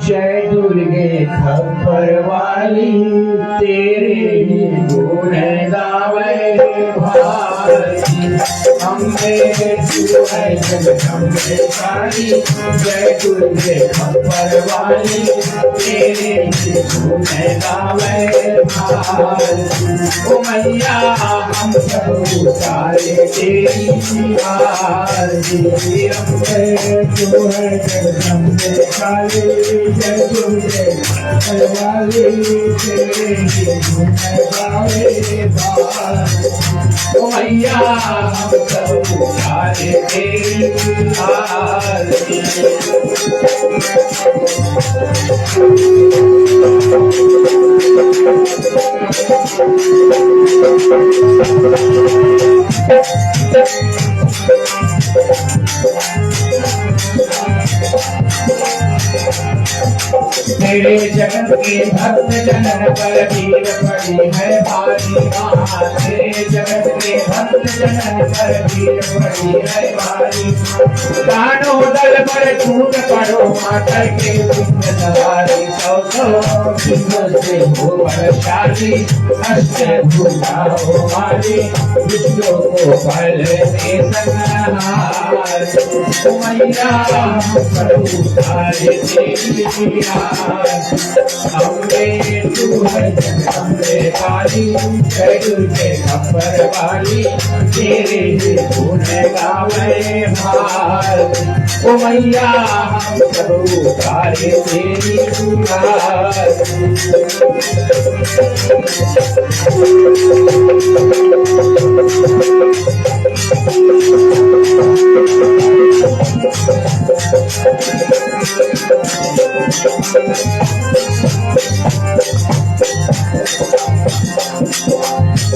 जय दुर्गे खप्पर वाली तेरे गुण गावे भारती। अम्बे तू है जगदम्बे काली, जय दुर्गे खप्पर वाली तेरे गुण गावे भारती। ओ मैया हम सब उतारे तेरी आरती। अम्बे तू है जगदम्बे काली, जय दुर्गे खप्पर वाली तेरे गुण गावे भारती। ओ मैया हम सब उतारे तेरी आरती। तेरे जगत के भक्त जनन पर वीर पड़ी है भारी महा। तेरे जगत के भक्त जनन पर वीर पड़ी है भारी। कानो दल पर छूट पड़ो मातर के सिंह सवारी। सौ सौ सिंह से हो बलशाली, अष्ट भुजा हो वाली, विष्णु को फल से संहार। मैया पर उतारे तेरी अम्बे तू है जगदम्बे काली, जय दुर्गे खप्पर वाली तेरे गुण गावे भारती। ओ मैया हम सब उतारे तेरी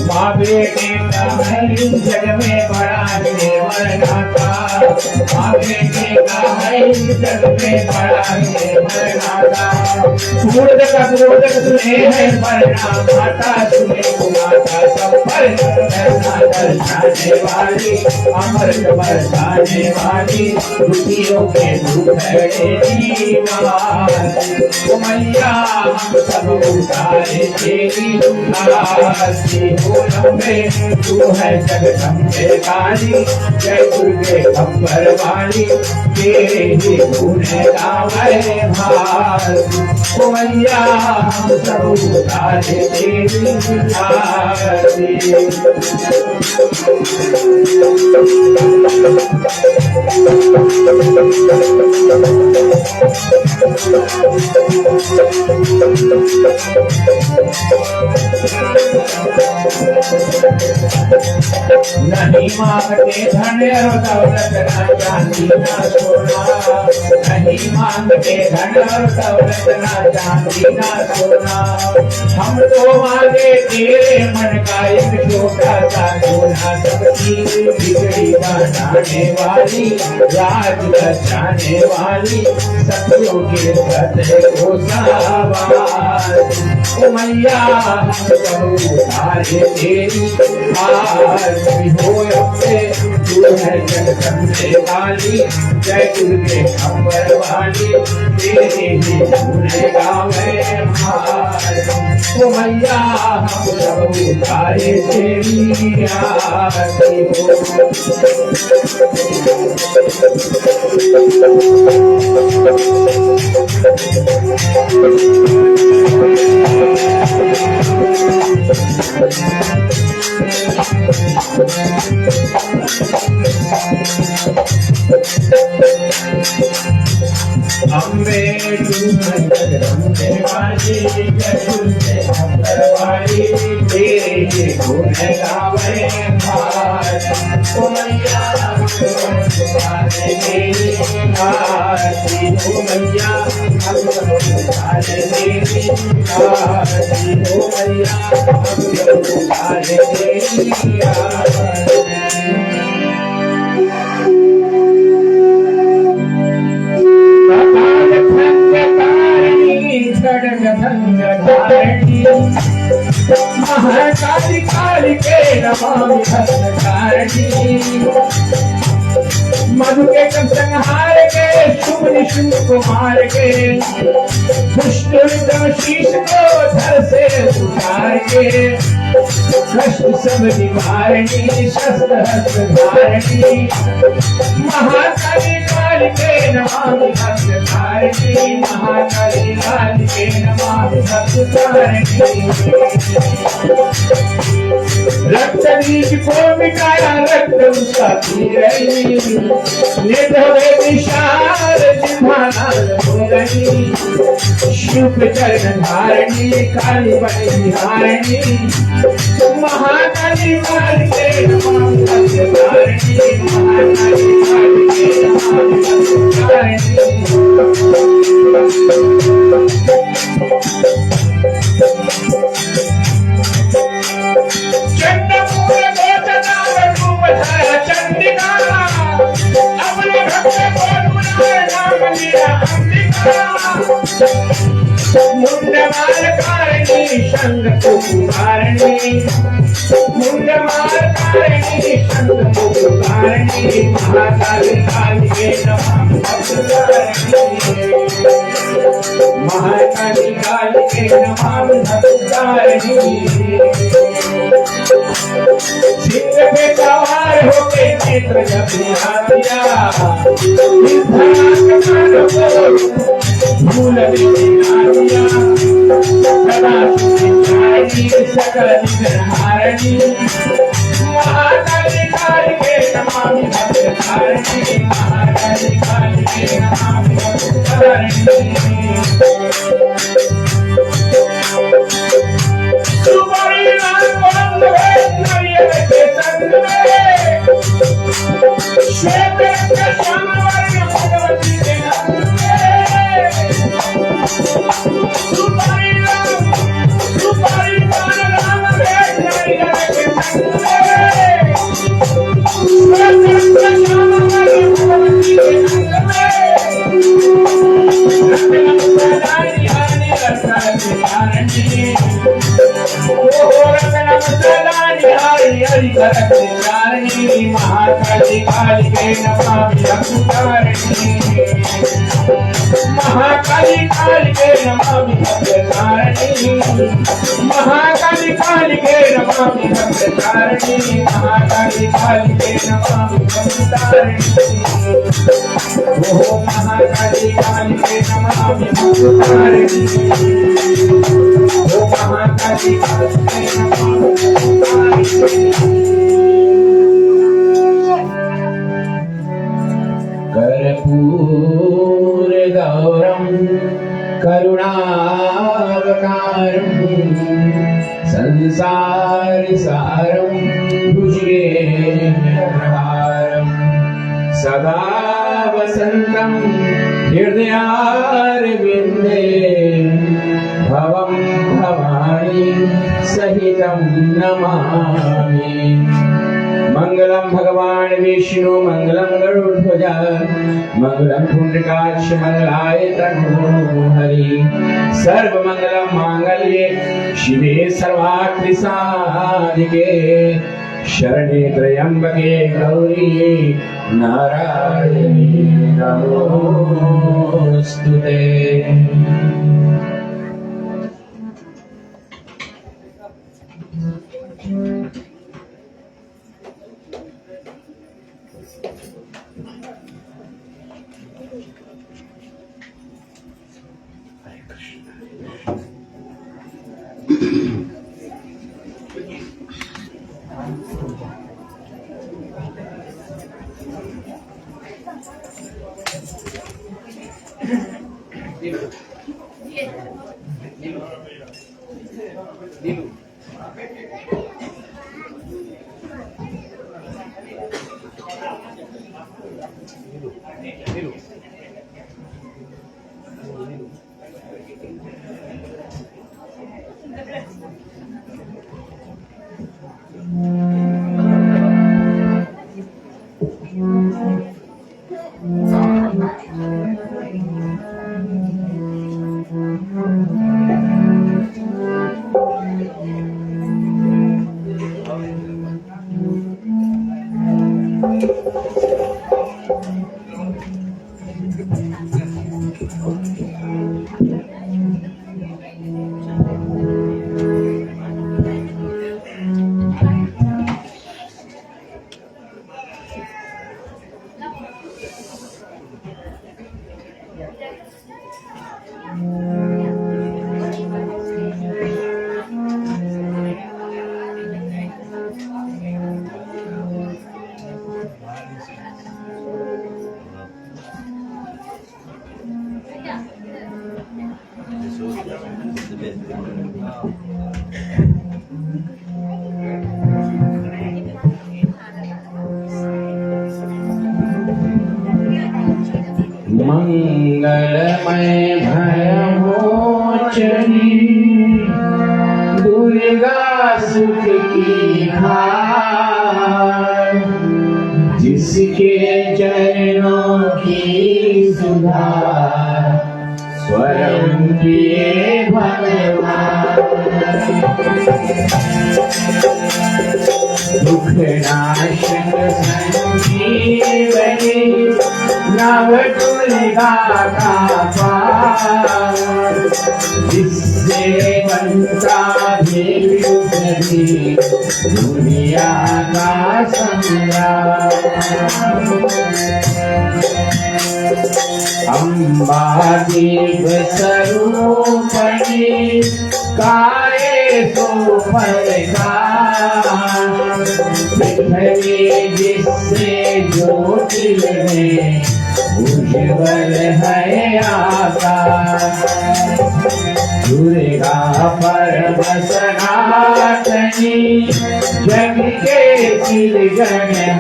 माँ बेटे का है जग में बड़ा निर्मल नाता। माँ बेटे का है जग में बड़ा निर्मल नाता। सूरज का सूरज सुने है मरना माता, सुने माता सब पर दर्शाने वाली, अमृत बरसाने वाली, रुचियों के दूसरे माँ। मैया हम सब उतारे तेरी आरती। अम्बे तू है जगदम्बे काली, जय दुर्गे खप्पर वाली तेरे ही गुण गावे भारती। ओ मैया हम सब उतारे तेरी आरती। नहीं मांगते धन और दौलत न चांदी न सोना। नहीं मांगते धन और दौलत न चांदी न सोना। हम तो मांगे तेरे मन का एक छोटा सा सोना। सबकी बिगड़ी बनाने वाली, राज बचाने वाली, सत्यों के सत्य को सावार। ओ मैया हम सब उतारे तेरी आरती। हो अम्बे तू है जगदम्बे काली, जय दुर्गे खप्पर वाली तेरे ही गुण गावे भारती। ओ मैया हम सब उतारे तेरी आरती। अम्बे तू जगदम्बे वाली जगुल्ले अंबरवाली तेरे ये गुण गावे भारत ओ मैया तुम्हारे मेरी आरती ओ मैया हम तुम्हारे मेरी आरती ओ मैया हम तुम्हारे मेरी आरती महाकाली काली के नमामि भस्मधारिणी मधु के कम संहार के शुभ निशुभ कुमार के दुष्ट शीश को धर से उतार के कष्ट सब निवारणी शस्त्र हस्त धारणी महाकाली काली के नमामि भस्मधारिणी महाकाली काली के नमामि भस्मधारिणी रक्त बीज को मिटाया रक्त उसका पी रही निर्भय विशाल जिम्हालाल हो रही शिव चरण धारणी काली बड़ी धारणी महाकाली काली के नमामि भस्मधारिणी महाकाली काली के नमामि भस्मधारिणी मुंडमार कारणी शंख पुकारणी मुंडमार कारणी शंख पुकारणी महाकाली काली के नमामि भस्मधारिणी महाकाली काली के नमामि भस्मधारिणी सिंह पे सवार होके नेत्र जब दिया भूल दिया सदा सुखी सकल विघ्नहारिणी महाकाली काली के नमामि भस्मधारिणी महाकाली काली के नमामि भस्मधारिणी महाकाली काली के नमामि भस्मधारिणी महाकाली काली के नमामि भस्मधारिणी महाकाली काली के नमामि भस्मधारिणी महाकाली काली के नमामि भस्मधारिणी ओ महाकाली काली के नमामि भस्मधारिणी ओ महाकाली काली के नमामि भस्मधारिणी कर्पूर गौरम करुणावतारम संसार सारम भुजगेन्द्रहारम सदा वसंतम हृदयारविंदे भवं भवानी सहितं नमामि मंगलम भगवान विष्णु मंगलम गरुड़ध्वज मंगलम पुंडरीकाक्ष मंगलाय तनोहरि सर्व मंगलम मांगल्ये शिवे सर्वार्थ साधिके शरणे त्र्यंबके गौरी नारायणी नमोस्तुते। Thank you. मंगलमय भयमोचनी दुर्गा सुख की हार, जिसके चरणों की सुधा स्वयं प्रिय भगवान। दुख नाशक संजीवनी नव दुर्गा का पार, जिससे बनता भी दुनिया का सम्राट। अम्बा दीप स्वरूपणी काये सो प्रकाश, पृथ्वी जिससे ज्योति में उज्ज्वल है आकाश। दुर्गा परम सनातनी जग के सिरजनहार,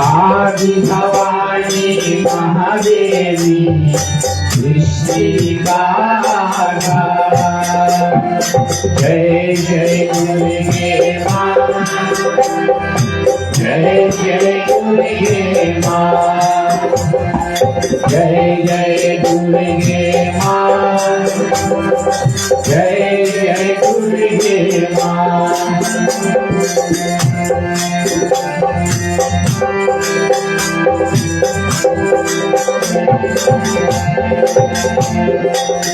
आदि भवानी महादेवी सृष्टि का आधार। जय जय दुर्गे माँ, जय जय दुर्गे माँ, जय जय दुर्गे माँ, जय जय दुर्गे माँ।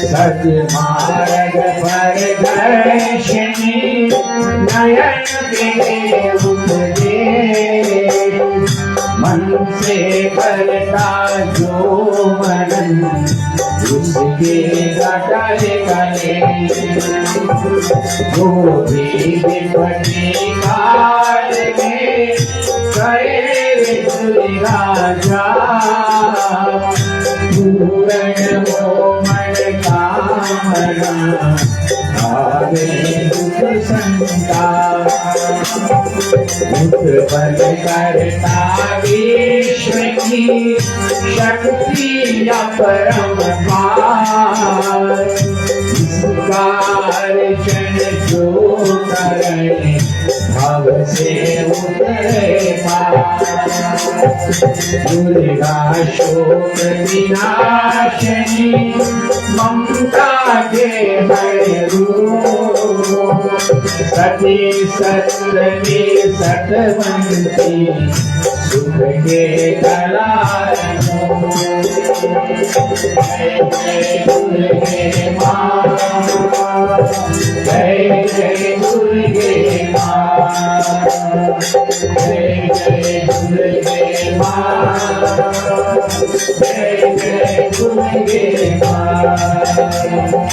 सद्मार्ग पर दर्शनी नयन के उपदेश, मन से करता जो मनन उसके घटाए गले। जो भी विपत्ति काल में करे दुर्गा जाप, पूर्ण हो मन कामना आवे दुख संताप। मुख बल करता विश्व की शक्ति अपरंपार, इसका अर्चन जो करे भव से उतरे पार। दुर्गा शोक विनाशिनी ममता के हर रूप, सती सत्सती सतवंती सुख के कलार। जय जय दुर्गे माँ, जय जय दुर्गे माँ, जय जय दुर्गे माँ, जय जय दुर्गे माँ।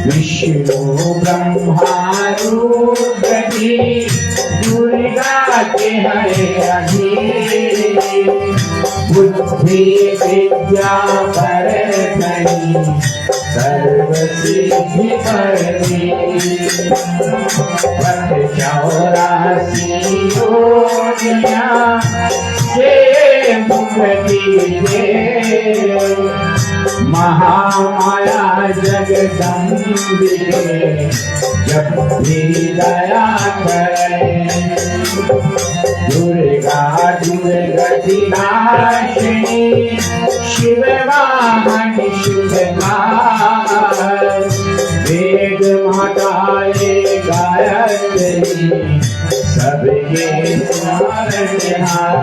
विष्णु ब्रह्मा रुद्र दुर्गा के है अधीर, बुद्धि विद्या परतनी सर्व सिद्धि परनी, 84 योनियां से मुक्ति दे, महामाया जगदम्बिके जब भी दया करे, दुर्गा दुर्गति नाशिनी शिव वाहन शिवकार, वेद माताए गायत्री सबके स्मरणहार,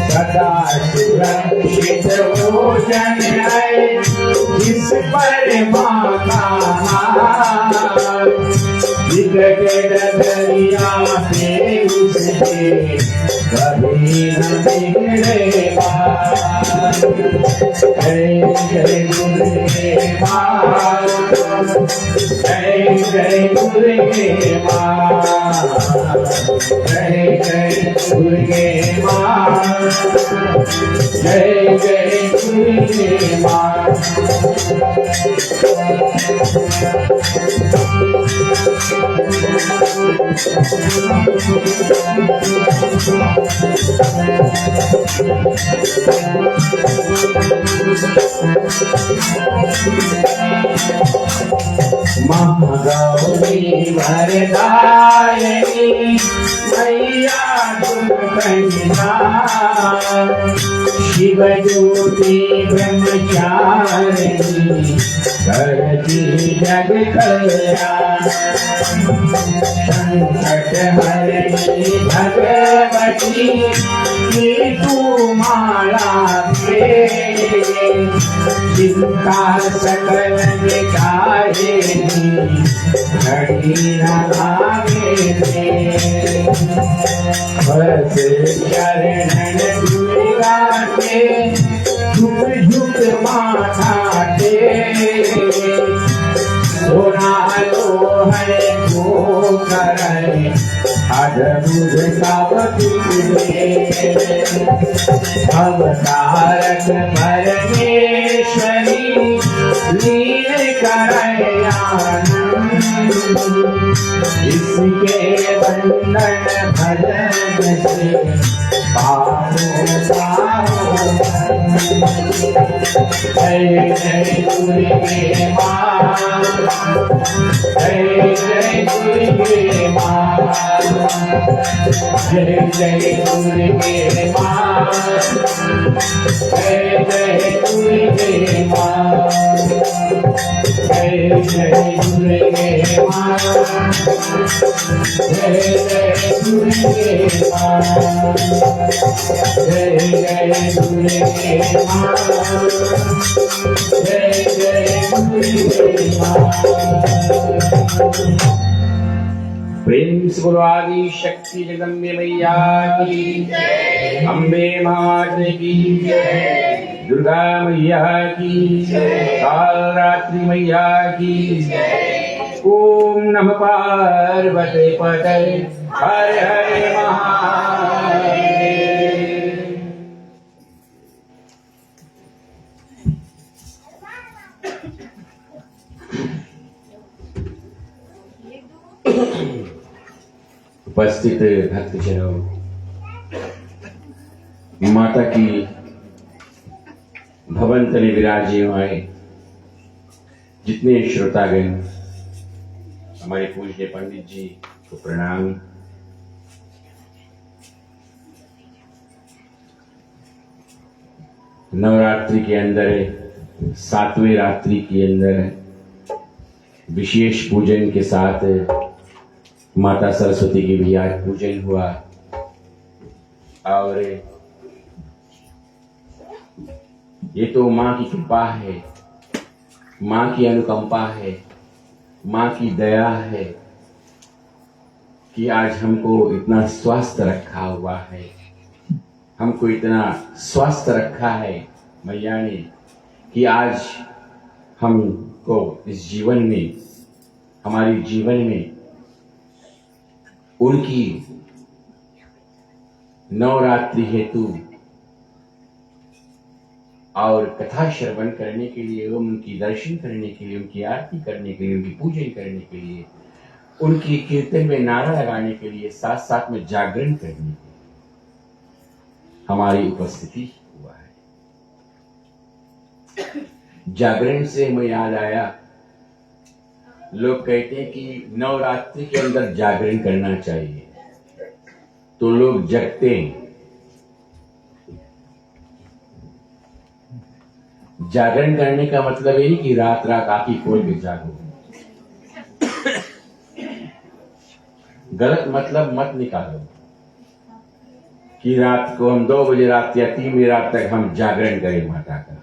सदा सुरक्षित भोजन है जिस पर माता दरिया पे उसके कभी न बिगड़ेगा। जय जय दुर्गे माँ, जय जय दुर्गे माँ, जय जय दुर्गे माँ, जय जय दुर्गे माँ। महागौरी वरदायिनी मैया तुम कन्या, शिव ज्योति ब्रह्मचारिणी करती जग कल्याण, संकट हरणी भगवती की तू माला दे, चिंता सकल मिटाएगी घड़ी न लागे दे, बस चरणन दुर्गा के झुक झुक माथा टेके, सोना लोहन को करे अद्भुत सब तुझे, अवतारक परमेश्वरी लील करे आनंद, इसके बंधन भजन से पावो पावो। जय जय दुर्गे माँ, जय जय दुर्गे माँ, जय जय दुर्गे माँ, जय जय दुर्गे माँ, जय जय दुर्गे माँ, जय जय दुर्गे माँ, जय जय दुर्गे माँ, जय जय दुर्गे माँ। प्रेम से बोलो आदि शक्ति जगदम्बे मैया की, अम्बे माता की, दुर्गा मैया की, कालरात्रि मैया की। ओम नमः पार्वती पतये हर हर महादेव। उपस्थित भक्तजनों, माता की भवन तले विराजमान जितने श्रोतागण, हमारे पूज्य पंडित जी को प्रणाम। नवरात्रि के अंदर 7वें रात्रि के अंदर विशेष पूजन के साथ माता सरस्वती की भी आज पूजन हुआ और ये तो माँ की कृपा है, माँ की अनुकंपा है, माँ की दया है कि आज हमको इतना स्वस्थ रखा हुआ है, हमको इतना स्वस्थ रखा है मैया ने कि आज हमको इस जीवन में, हमारे जीवन में उनकी नवरात्रि हेतु और कथा श्रवण करने के लिए, उनकी दर्शन करने के लिए, उनकी आरती करने के लिए, उनकी पूजन करने के लिए, उनकी कीर्तन में नारा लगाने के लिए, साथ साथ में जागरण करने के लिए हमारी उपस्थिति हुआ है। जागरण से हमें याद आया, लोग कहते हैं कि नवरात्रि के अंदर जागरण करना चाहिए, तो लोग जगते हैं। जागरण करने का मतलब यही कि रात रात आंखें खोल के जागो। गलत मतलब मत निकालो कि रात को हम 2 बजे रात या 3 बजे रात तक हम जागरण करें माता का।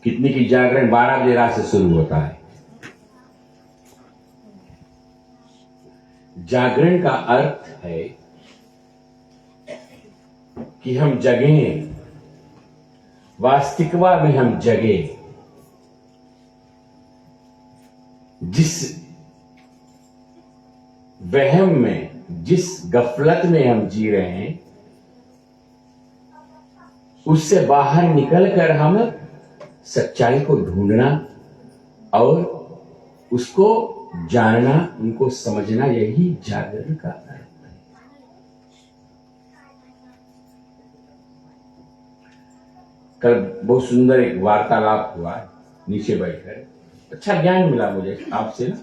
कितनी की जागरण 12 बजे रात से शुरू होता है। जागरण का अर्थ है कि हम जगें, वास्तविकता में हम जगे। जिस वहम में, जिस गफलत में हम जी रहे हैं, उससे बाहर निकलकर हम सच्चाई को ढूंढना और उसको जानना, उनको समझना, यही जागरण का अर्थ है। कल बहुत सुंदर एक वार्तालाप हुआ नीचे बैठकर, अच्छा ज्ञान मिला मुझे आपसे ना।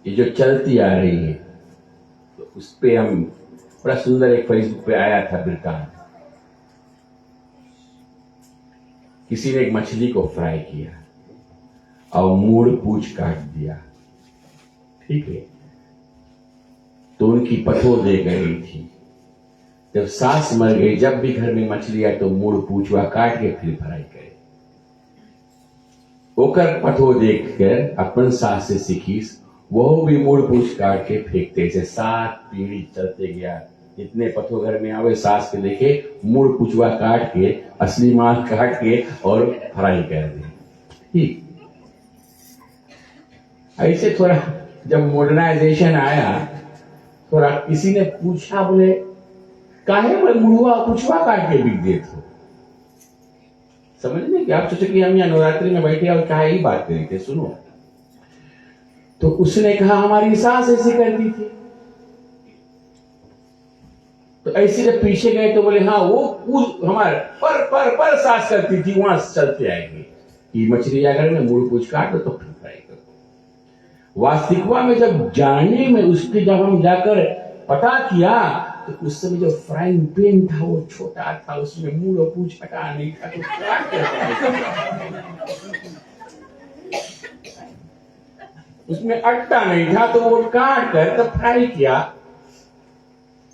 ये जो चलती आ रही है, तो उस पे हम बड़ा सुंदर एक फेसबुक पे आया था वृत्तांत। किसी ने एक मछली को फ्राई किया और मूड़ पूछ काट दिया, ठीक है। तो उनकी पतो दे गई थी, जब सास मर गई, जब भी घर में मछली आए तो मूड़ पूछवा काट के फिर फ्राई करे। ओकर पतो देखकर अपन सास से सीखीस, वो भी मूड़ पूछ काट के फेंकते से 7 पीढ़ी चलते गया। जितने पथो घर में आवे सास के देखे मूड़ पूछवा काट के, असली मांस काट के और फ्राई कर दे। ठीक ऐसे थोड़ा जब मॉडर्नाइजेशन आया, थोड़ा किसी ने पूछा, बोले काहे मैं मुड़ुआ पूछवा काट के बिक देते हो। समझने कि आप सोचे कि हम यहाँ नवरात्रि में बैठे और कहा ही बात करी थे, सुनो। तो उसने कहा हमारी सास ऐसी करती थी। तो ऐसे जब पीछे गए तो बोले हाँ वो हमारे पर सास करती थी, वहां चलते आएंगे कि मछली जाकर में मुड़ पूछ काट दो तो फिर फ्राई करो। वास्तविकता में जब जानने में उसके, जब हम जाकर पता किया, तो उस समय जो फ्राइंग पैन था वो छोटा था, उसमें मुड़ और पूछ हटा नहीं था, तो काट उसमें अट्टा नहीं था, तो वो काट कर तब फ्राई किया।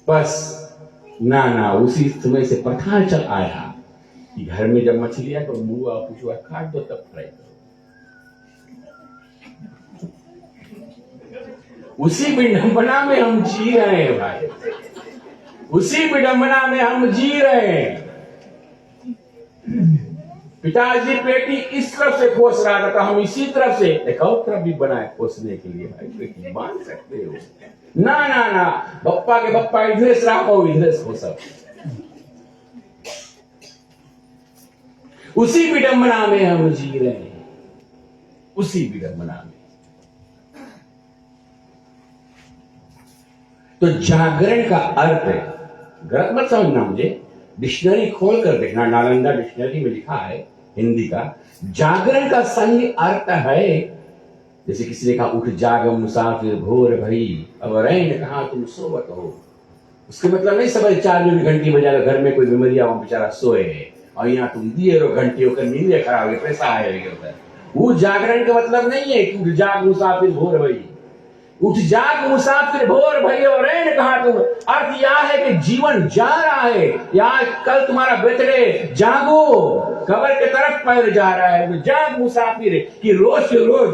बस ना उसी समय से पता चल आया कि घर में जब मछली है तो मुआ पुछुआ काट दो तब फ्राई करो। उसी विडंबना में हम जी रहे हैं भाई, उसी विडंबना में हम जी रहे हैं। पिताजी बेटी इस तरफ से खोस रहा था, हम इसी तरफ से एक और तरफ भी बनाए खोसने के लिए। भाई बेटी मान सकते हो ना बप्पा के बप्पा इधर से राखो, इधर से खोसा। उसी विडंबना में हम जी रहे हैं, उसी विडंबना में। तो जागरण का अर्थ है, गलत मत समझना मुझे, डिक्शनरी खोल कर देखना, नालंदा डिक्शनरी में लिखा है हिंदी का। जागरण का सही अर्थ है, जैसे किसी ने कहा उठ जाग मुसाफिर भोर भई, अब रैन कहा तुम सोवत हो। उसके मतलब नहीं सब 4 बजे घंटी बजा लो, घर में कोई बीमारी वहां बेचारा सोए है और यहाँ तुम दिए रहो घंटी, होकर नींद खराब है, पैसा आएगा। वो जागरण का मतलब नहीं है कि उठ जाग मुसाफिर भोर भई। उठ जाग मुसाफिर भोर भइयो रैन कहाँ तुम। अर्थ यह है कि जीवन जा रहा है, या कल तुम्हारा बर्थडे, जागो, कब्र के तरफ पैर जा रहा है, तो जाग मुसाफिर कि रोज से रोज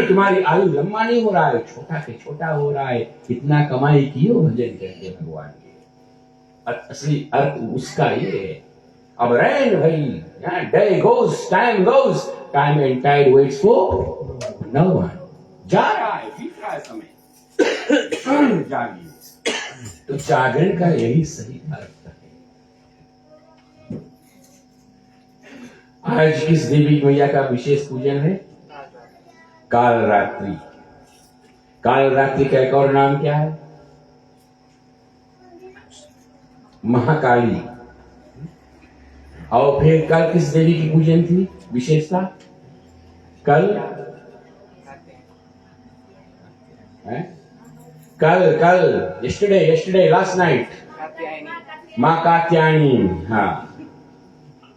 तुम्हारी आयु लंबा नहीं हो रहा है, छोटा से छोटा हो रहा है। कितना कमाई कियो भजन करके भगवान के। असली अर्थ उसका ये है। अब रैन भाई, day goes, time and tide waits for no one. जा रहा है, बीत रहा है समय, जागिए। तो जागरण का यही सही अर्थ है। आज किस देवी मैया का विशेष पूजन है? काल रात्रि। काल रात्रि का एक और नाम क्या है? महाकाली। और फिर कल किस देवी की पूजन थी विशेषता? कल यस्टरडे लास्ट नाइट मां कात्यायनी। हाँ,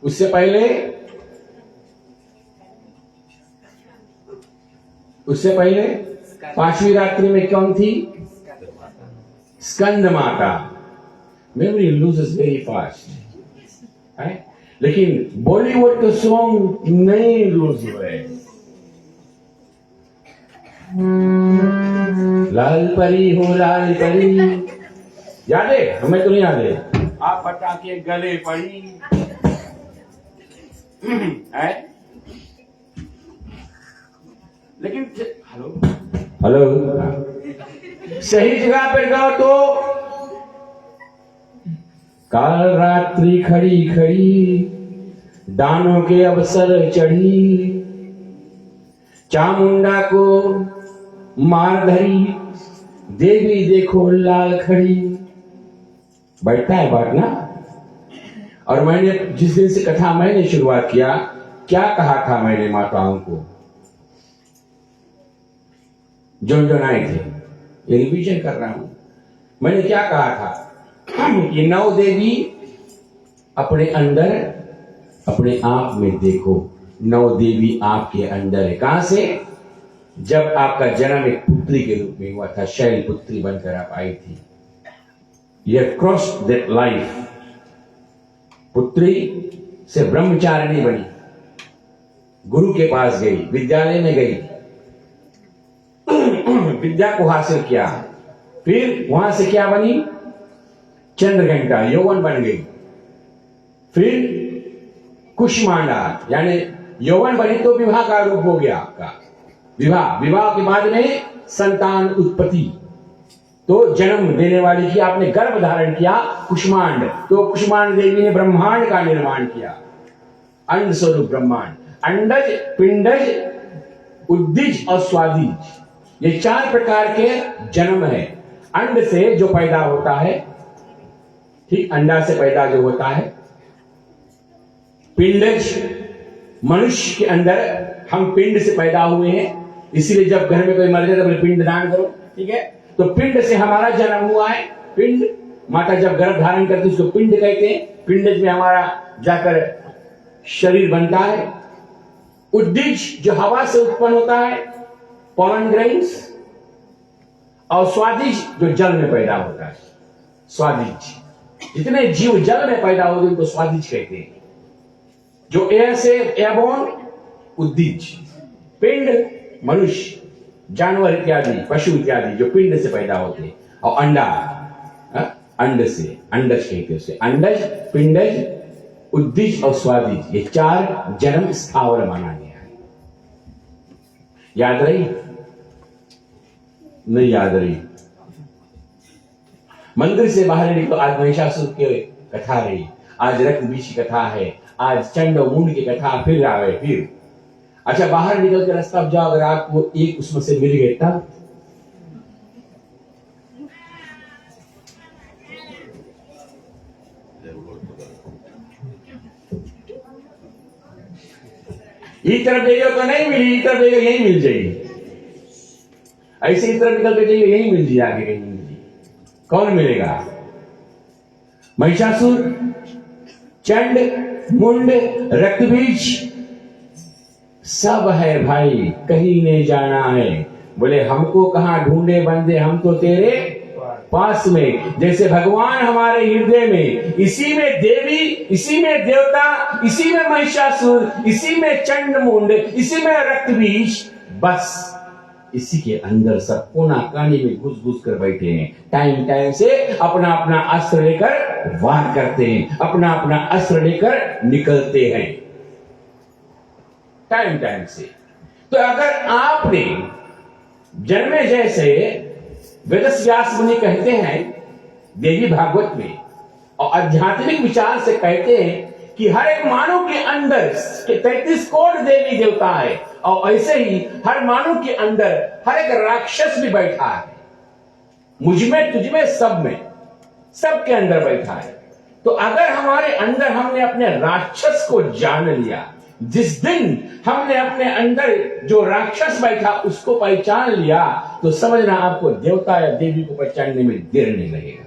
उससे पहले पांचवी रात्रि में कौन थी? स्कंद माता। मेमोरी लूजेस वेरी फास्ट है, लेकिन बॉलीवुड के सॉन्ग नहीं लूज हुए। लाल परी हो लाल परी, याद है? हमें तो नहीं याद है। आप बता के गले पड़ी है, लेकिन हेलो सही जगह पे जाओ तो काल रात्रि खड़ी खड़ी, दानों के अवसर चढ़ी, चामुंडा को मार धरी, देवी देखो लाल खड़ी। बैठता है बात ना। और मैंने जिस दिन से कथा मैंने शुरुआत किया, क्या कहा था मैंने माताओं को जो आए थे, ये रिवीजन कर रहा हूं। मैंने क्या कहा था कि 9 देवी अपने अंदर, अपने आप में देखो। 9 देवी आपके अंदर है। कहां से? जब आपका जन्म एक पुत्री के रूप में हुआ था, शैल पुत्री बनकर आप आई थी। You have crossed that life. पुत्री से ब्रह्मचारिणी बनी, गुरु के पास गई, विद्यालय में गई, विद्या को हासिल किया, फिर वहां से क्या बनी? चंद्रघंटा, यौवन बन गई। फिर कुष्मांडा, यानी यौवन बनी तो विवाह का रूप हो गया आपका। विवाह के बाद में संतान उत्पत्ति, तो जन्म देने वाली की आपने गर्भ धारण किया, कुष्मांड। तो कुष्मांड देवी ने ब्रह्मांड का निर्माण किया, अंड स्वरूप ब्रह्मांड। अंडज, पिंडज, उद्दिज और स्वादिज, ये 4 प्रकार के जन्म है। अंड से जो पैदा होता है, ठीक, अंडा से पैदा जो होता है। पिंडज, मनुष्य के अंदर हम पिंड से पैदा हुए हैं, इसीलिए जब घर में कोई मर जाए तो बोले पिंड दान करो, ठीक है। तो पिंड से हमारा जन्म हुआ है। पिंड, माता जब गर्भ धारण करती है उसको पिंड कहते हैं। पिंडज में हमारा जाकर शरीर बनता है। उद्दिज जो हवा से उत्पन्न होता है, पॉलन ग्रेन्स। और स्वादिज जो जल में पैदा होता है, स्वादिज। जितने जीव जल में पैदा होते हैं उनको स्वादिज कहते हैं। जो एयर से एयरबोर्न, उद्दिज। पिंड, मनुष्य, जानवर इत्यादि, पशु इत्यादि जो पिंड से पैदा होते हैं। और अंडा, अंड से, अंडज कहते हैं उसे। अंडज, पिंडज, उद्दिज और स्वादिज, ये 4 जन्म स्थावर माना गया है। याद रही? नहीं याद रही? मंदिर से बाहर निकलो, आज महिषासुर की कथा रही, आज रक्त बीज की कथा है, आज चंड और मुंड की कथा फिर आवे। फिर अच्छा, बाहर निकल के रास्ता जाओ, अगर आपको एक उसमें से मिल गए तब इस तरफ जाइए तो नहीं मिली, इस तरफ जाइए यही मिल जाएगी। ऐसे इस तरफ निकल के जाइए यही मिल जाए, आगे कहीं नहीं मिली। कौन मिलेगा? महिषासुर, चंड, मुंड, रक्तबीज, सब है भाई, कहीं नहीं जाना है। बोले हमको कहाँ ढूंढे बंदे, हम तो तेरे पास में। जैसे भगवान हमारे हृदय में, इसी में देवी, इसी में देवता, इसी में महिषासुर, इसी में चंडमुंड, इसी में रक्तबीज, बस इसी के अंदर सब कोना कानी में घुस घुस कर बैठे हैं। टाइम टाइम से अपना अपना अस्त्र लेकर वार करते हैं, अपना अपना अस्त्र लेकर निकलते हैं टाइम टाइम से। तो अगर आपने जन्मे जैसे वेदस व्यास मुनि कहते हैं देवी भागवत में, और आध्यात्मिक विचार से कहते हैं कि हर एक मानव के अंदर 33 करोड़ देवी देवता है, और ऐसे ही हर मानव के अंदर हर एक राक्षस भी बैठा है। मुझ में, तुझ में, सब में, सबके अंदर बैठा है। तो अगर हमारे अंदर हमने अपने राक्षस को जान लिया, जिस दिन हमने अपने अंदर जो राक्षस बैठा उसको पहचान लिया, तो समझना आपको देवता या देवी को पहचानने में देर नहीं लगेगा।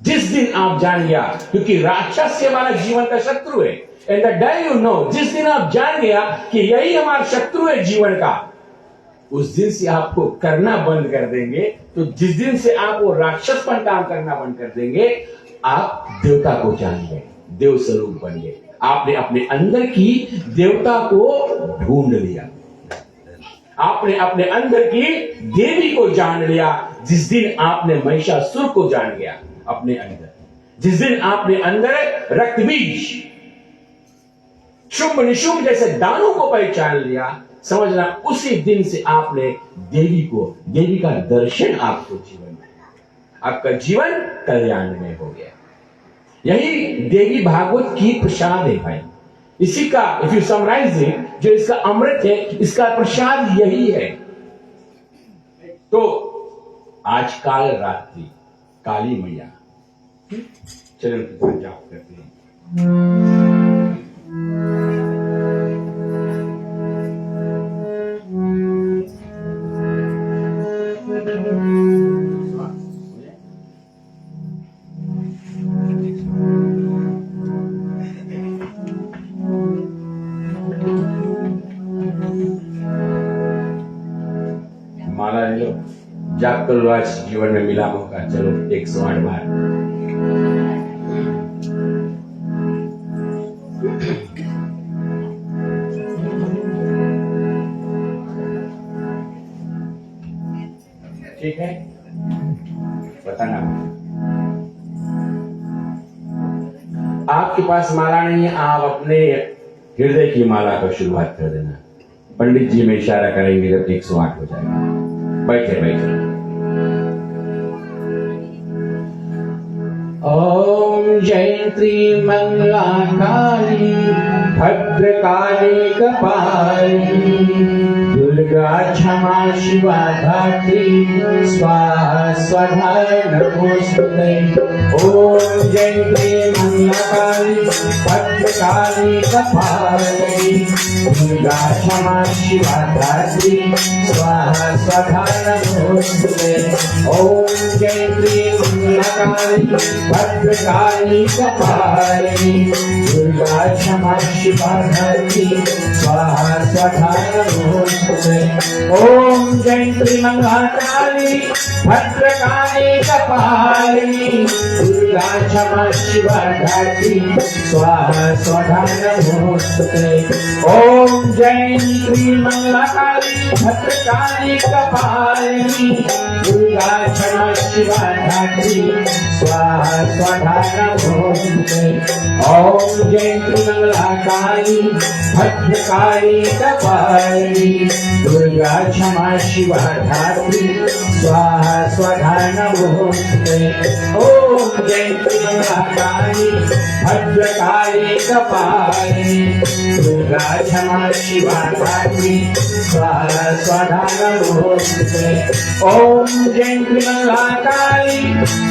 जिस दिन आप जान गया, क्योंकि राक्षस से हमारा जीवन का शत्रु है, and the day you know, जिस दिन आप जान गया कि यही हमारा शत्रु है जीवन का, उस दिन से आपको करना बंद कर देंगे। तो जिस दिन से आप वो राक्षसपन काम करना बंद कर देंगे, आप देवता को जान गए, देव स्वरूप बन गए। आपने अपने अंदर की देवता को ढूंढ लिया, आपने अपने अंदर की देवी को जान लिया। जिस दिन आपने महिषासुर को जान गया अपने अंदर, जिस दिन आपने अंदर रक्तबीज, शुंभ निशुंभ जैसे दानों को पहचान लिया, समझना उसी दिन से आपने देवी को, देवी का दर्शन आपको जीवन में, आपका जीवन कल्याण में हो गया। यही देवी भागवत की प्रसाद है भाई। इसी का इफ यू समराइज इट, जो इसका अमृत है, इसका प्रसाद यही है। तो आज काल रात्रि काली मैया चरण के साथ जाप करते हैं। माला ले लो, जाप कर लो। आज जीवन में मिला मौका, चलो 108 बार। ठीक है, बताना। आपके पास माला नहीं है, आप अपने हृदय की माला को शुरुआत कर देना। पंडित जी में इशारा करेंगे जब 108 हो जाएगा। बैठे बैठे। ओम जयंती मंगला काली भद्रकाली कपाली दुर्गा क्षमा शिवा धात्री स्वाहा स्वधा नमोस्तुते। ओम जयंती मंगला काली भद्रकाली कपाली दुर्गा क्षमा शिवा धात्री स्वाहा स्वधा नमोस्तुते। ओम जयंती मंगला काली भद्रकाली कपालिनी दुर्गा क्षमा शिवा धात्री स्वाहा स्वधा नमोस्तुते। ओम जयंती मंगला काली भद्रकाली कपालिनी दुर्गा क्षमा शिवा धात्री स्वाहा स्वधा नमोस्तुते। ओम जयंती मंगला काली भद्रकाली कपालिनी दुर्गा क्षमा शिवा धात्री स्वाहा स्वधा नमोस्तुते। ओम जयंती मंगला काली भद्रकाली कपालिनी दुर्गा क्षमा शिवा धात्री स्वाहा स्वधा नमोस्तुते। ओम जयंती मंगला काली भद्रकाली कपालिनी दुर्गा क्षमा शिवा धात्री स्वाहा स्वधा नमोस्तुते। ओम जयंती मंगला काली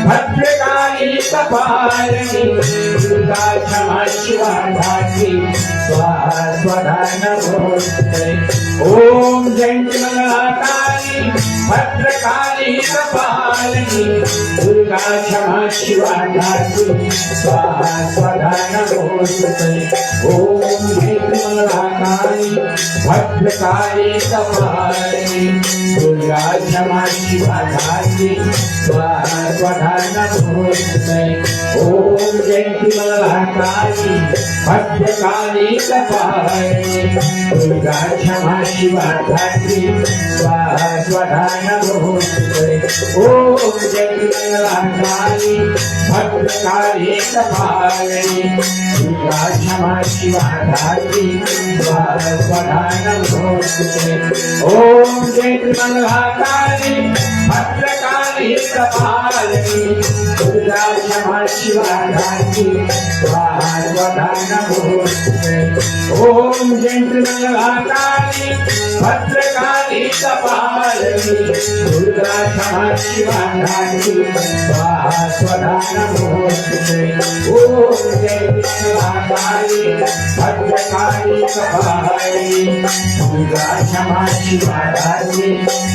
भद्रकाली कपालिनी दुर्गा क्षमा शिवा धात्री स्वाहा स्वधा नमोस्तुते। ओम जयंती मंगला काली भद्रकाली कपालिनी दुर्गा क्षमा शिवा धात्री स्वाहा स्वधा नमोस्तुते। ओम जयंती मंगला काली भद्रकाली कपालिनी दुर्गा क्षमा शिवा धात्री स्वाहा स्वधा नमोस्तुते। ओम जयंती महाकाली भद्रकाली कपालिनी दुर्गा क्षमा शिवा धात्री स्वाहा स्वधा नमोस्तुते। ओम जयंती महाकाली भद्रकाली कपालिनी दुर्गा क्षमा शिवा धात्री स्वाहा स्वधा नमोस्तुते। ओम जयंती महाकाली भद्रकाली कपालिनी दुर्गा क्षमा शिवा धात्री स्वाहा स्वधा नमोस्तुते। ओम जयंती महाकाली भद्रकाली कपालिनी दुर्गा क्षमा शिवा धात्री स्वाहा स्वधा नमोस्तुते। ओम जयंती महाकाली भद्रकाली कपालिनी दुर्गा क्षमा शिवा धात्री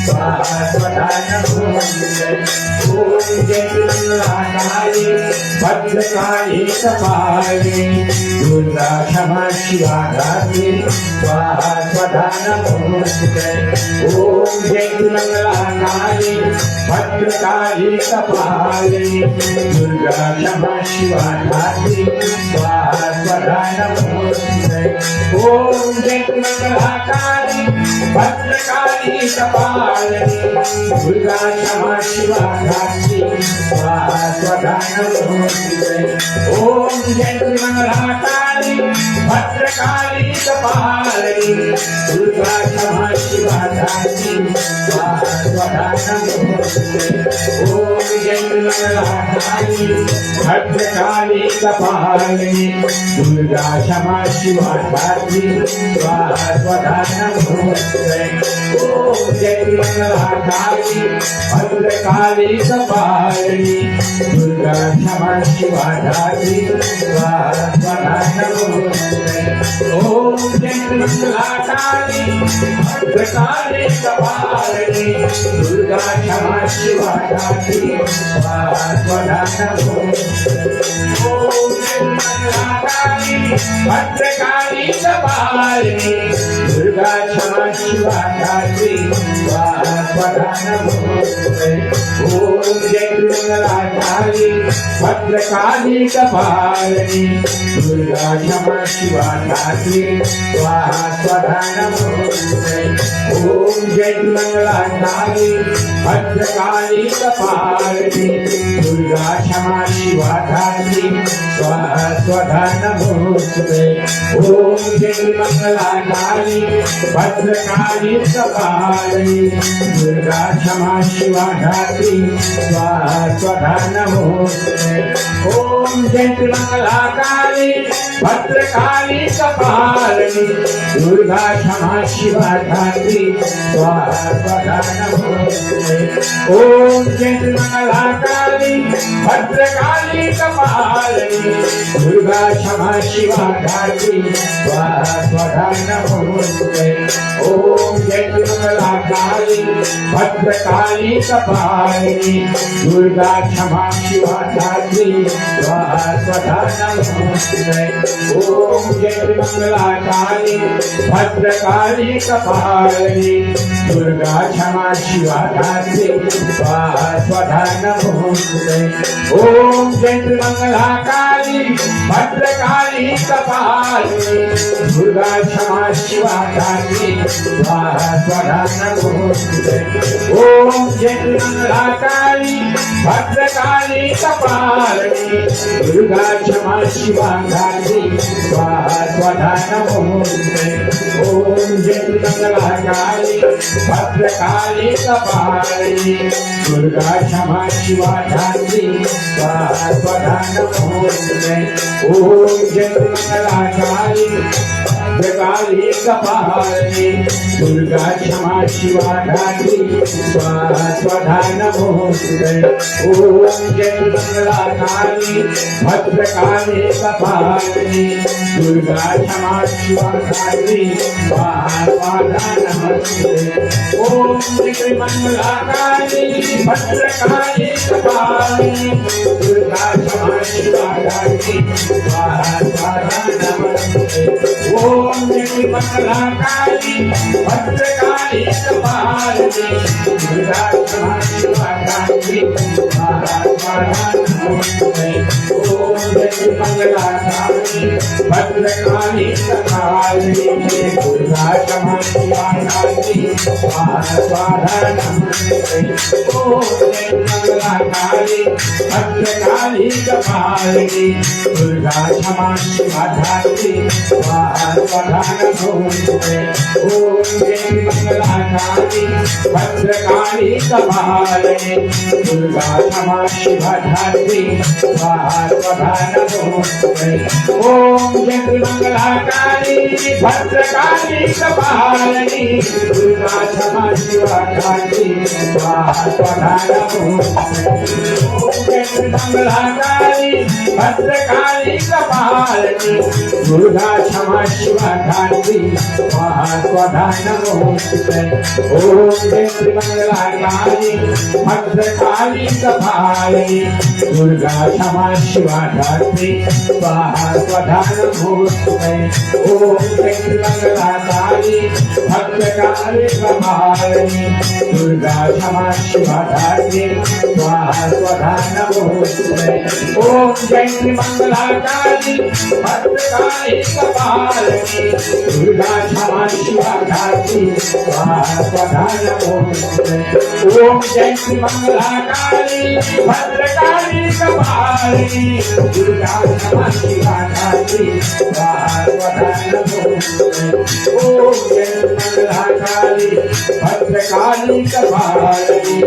स्वाहा स्वधा नमोस्तुते। ओम जयंती महाकाली भद्रकाली कपालिनी दुर्गा क्षमा शिवा धात्री स्वाहा स्वधा नमोस्तुते। ओम जयंती महाकाली भद्रकाली कपालिनी दुर्गा क्षमा शिवा धात्री स्वाहा स्वधा नमोस्तुते। ओम जयंती महाकाली भद्रकाली कपालिनी दुर्गा क्षमा शिवा धात्री स्वाहा स्वधा नमोस्तुते। ओम जयंती महाकाली भद्रकाली कपालिनी दुर्गा क्षमा शिवा धात्री स्वाहा स्वधा नमोस्तुते। ओम जयंती महाकाली भद्रकाली कपालिनी दुर्गा क्षमा शिवा धात्री स्वाहा स्वधा नमोस्तुते। ओम जयंती महाकाली भद्रकाली कपालिनी दुर्गा क्षमा शिवा धात्री स्वाहा स्वधा नमोस्तुते। ओम जयंती महाकाली भद्रकाली कपालिनी दुर्गा क्षमा शिवा धात्री स्वाहा स्वधा नमोस्तुते। ओम जयंती महाकाली भद्रकाली कपालिनी दुर्गा क्षमा शिवा धात्री स्वाहा स्वधा नमोस्तुते। ओम जयंती महाकाली भद्रकाली कपालिनी दुर्गा क्षमा शिवा धात्री स्वाहा स्वधा नमोस्तुते। ओम जयंती महाकाली भद्रकाली कपालिनी दुर्गा क्षमा शिवा धात्री स्वाहा स्वधा नमोस्तुते। ओम जयंती महाकाली भद्रकाली कपालिनी दुर्गा क्षमा शिवा धात्री स्वाहा स्वधा नमोस्तुते। ओम जयंती महाकाली भद्रकाली कपालिनी दुर्गा क्षमा शिवा धात्री स्वाहा स्वधा नमोस्तुते। ओम जयंती महाकाली भद्रकाली कपालिनी दुर्गा क्षमा शिवा धात्री स्वाहा स्वधा नमोस्तुते। ओम जयंती महाकाली भद्रकाली कपालिनी दुर्गा क्षमा शिवा धात्री स्वाहा स्वधा नमोस्तुते। ओम जयंती महाकाली भद्रकाली कपालिनी दुर्गा क्षमा शिवा धात्री स्वाहा स्वधा नमोस्तुते। ओम जयंती महाकाली भद्रकाली कपालिनी दुर्गा क्षमा शिवा धात्री स्वाहा स्वधा नमोस्तुते। ओम जयंती महाकाली भद्रकाली कपालिनी दुर्गा क्षमा शिवा धात्री स्वाहा स्वधा नमोस्तुते। ओम जयंती महाकाली भद्रकाली कपालिनी दुर्गा क्षमा शिवा धात्री स्वाहा स्वधा नमोस्तुते। ओम जयंती महाकाली भद्रकाली कपालिनी दुर्गा क्षमा शिवा धात्री स्वाहा स्वधा नमोस्तुते। ओम जयंती महाकाली भद्रकाली कपालिनी दुर्गा क्षमा शिवा धात्री स्वाहा स्वधा नमोस्तुते। ओम जयंती महाकाली भद्रकाली कपालिनी दुर्गा क्षमा शिवा धात्री स्वाहा स्वधा नमोस्तुते। ओम जय मंगलाकाली भद्रकाली कपालिनी दुर्गा क्षमा शिवा धात्री स्वाहा स्वाहा नमोस्तुते। ओम जय मंगलाकाली भद्रकाली कपालिनी दुर्गा क्षमा शिवा धात्री स्वाहा स्वाहा नमोस्तुते। ओम जय मंगलाकाली भद्रकाली कपालिनी दुर्गा क्षमा शिवा धात्री स्वाहा स्वाहा नमोस्तुते। ओम जय मंगलाकाली भद्रकाली कपालिनी दुर्गा क्षमा शिवा धात्री स्वाहा स्वाहा नमोस्तुते। ओम जय मंगलाकाली भद्रकाली कपालिनी दुर्गा क्षमा शिवा धात्री स्वाहा स्वाहा नमोस्तुते। ओम जय मंगलाकाली भद्रकाली कपालिनी दुर्गा क्षमा शिवा धात्री स्वाहा स्वाहा नमोस्तुते। ओम जय मंगलाकाली भद्रकाली कपालिनी दुर्गा क्षमा शिवा धात्री स्वाहा स्वाहा नमोस्तुते। ओम जय मंगलाकाली भद्रकाली कपालिनी दुर्गा क्षमा शिवा धात्री स्वाहा स्वाहा नमोस्तुते। ओम जय मंगलाकाली भद्रकाली कपालिनी दुर्गा क्षमा शिवा धात्री स्वाहा स्वाहा नमोस्तुते। ओम जय मंगलाकाली भद्रकाली कपालिनी दुर्गा क्षमा शिवा धात्री स्वाहा स्वाहा नमोस्तुते। ओम जय मंगलाकाली भद्रकाली कपालिनी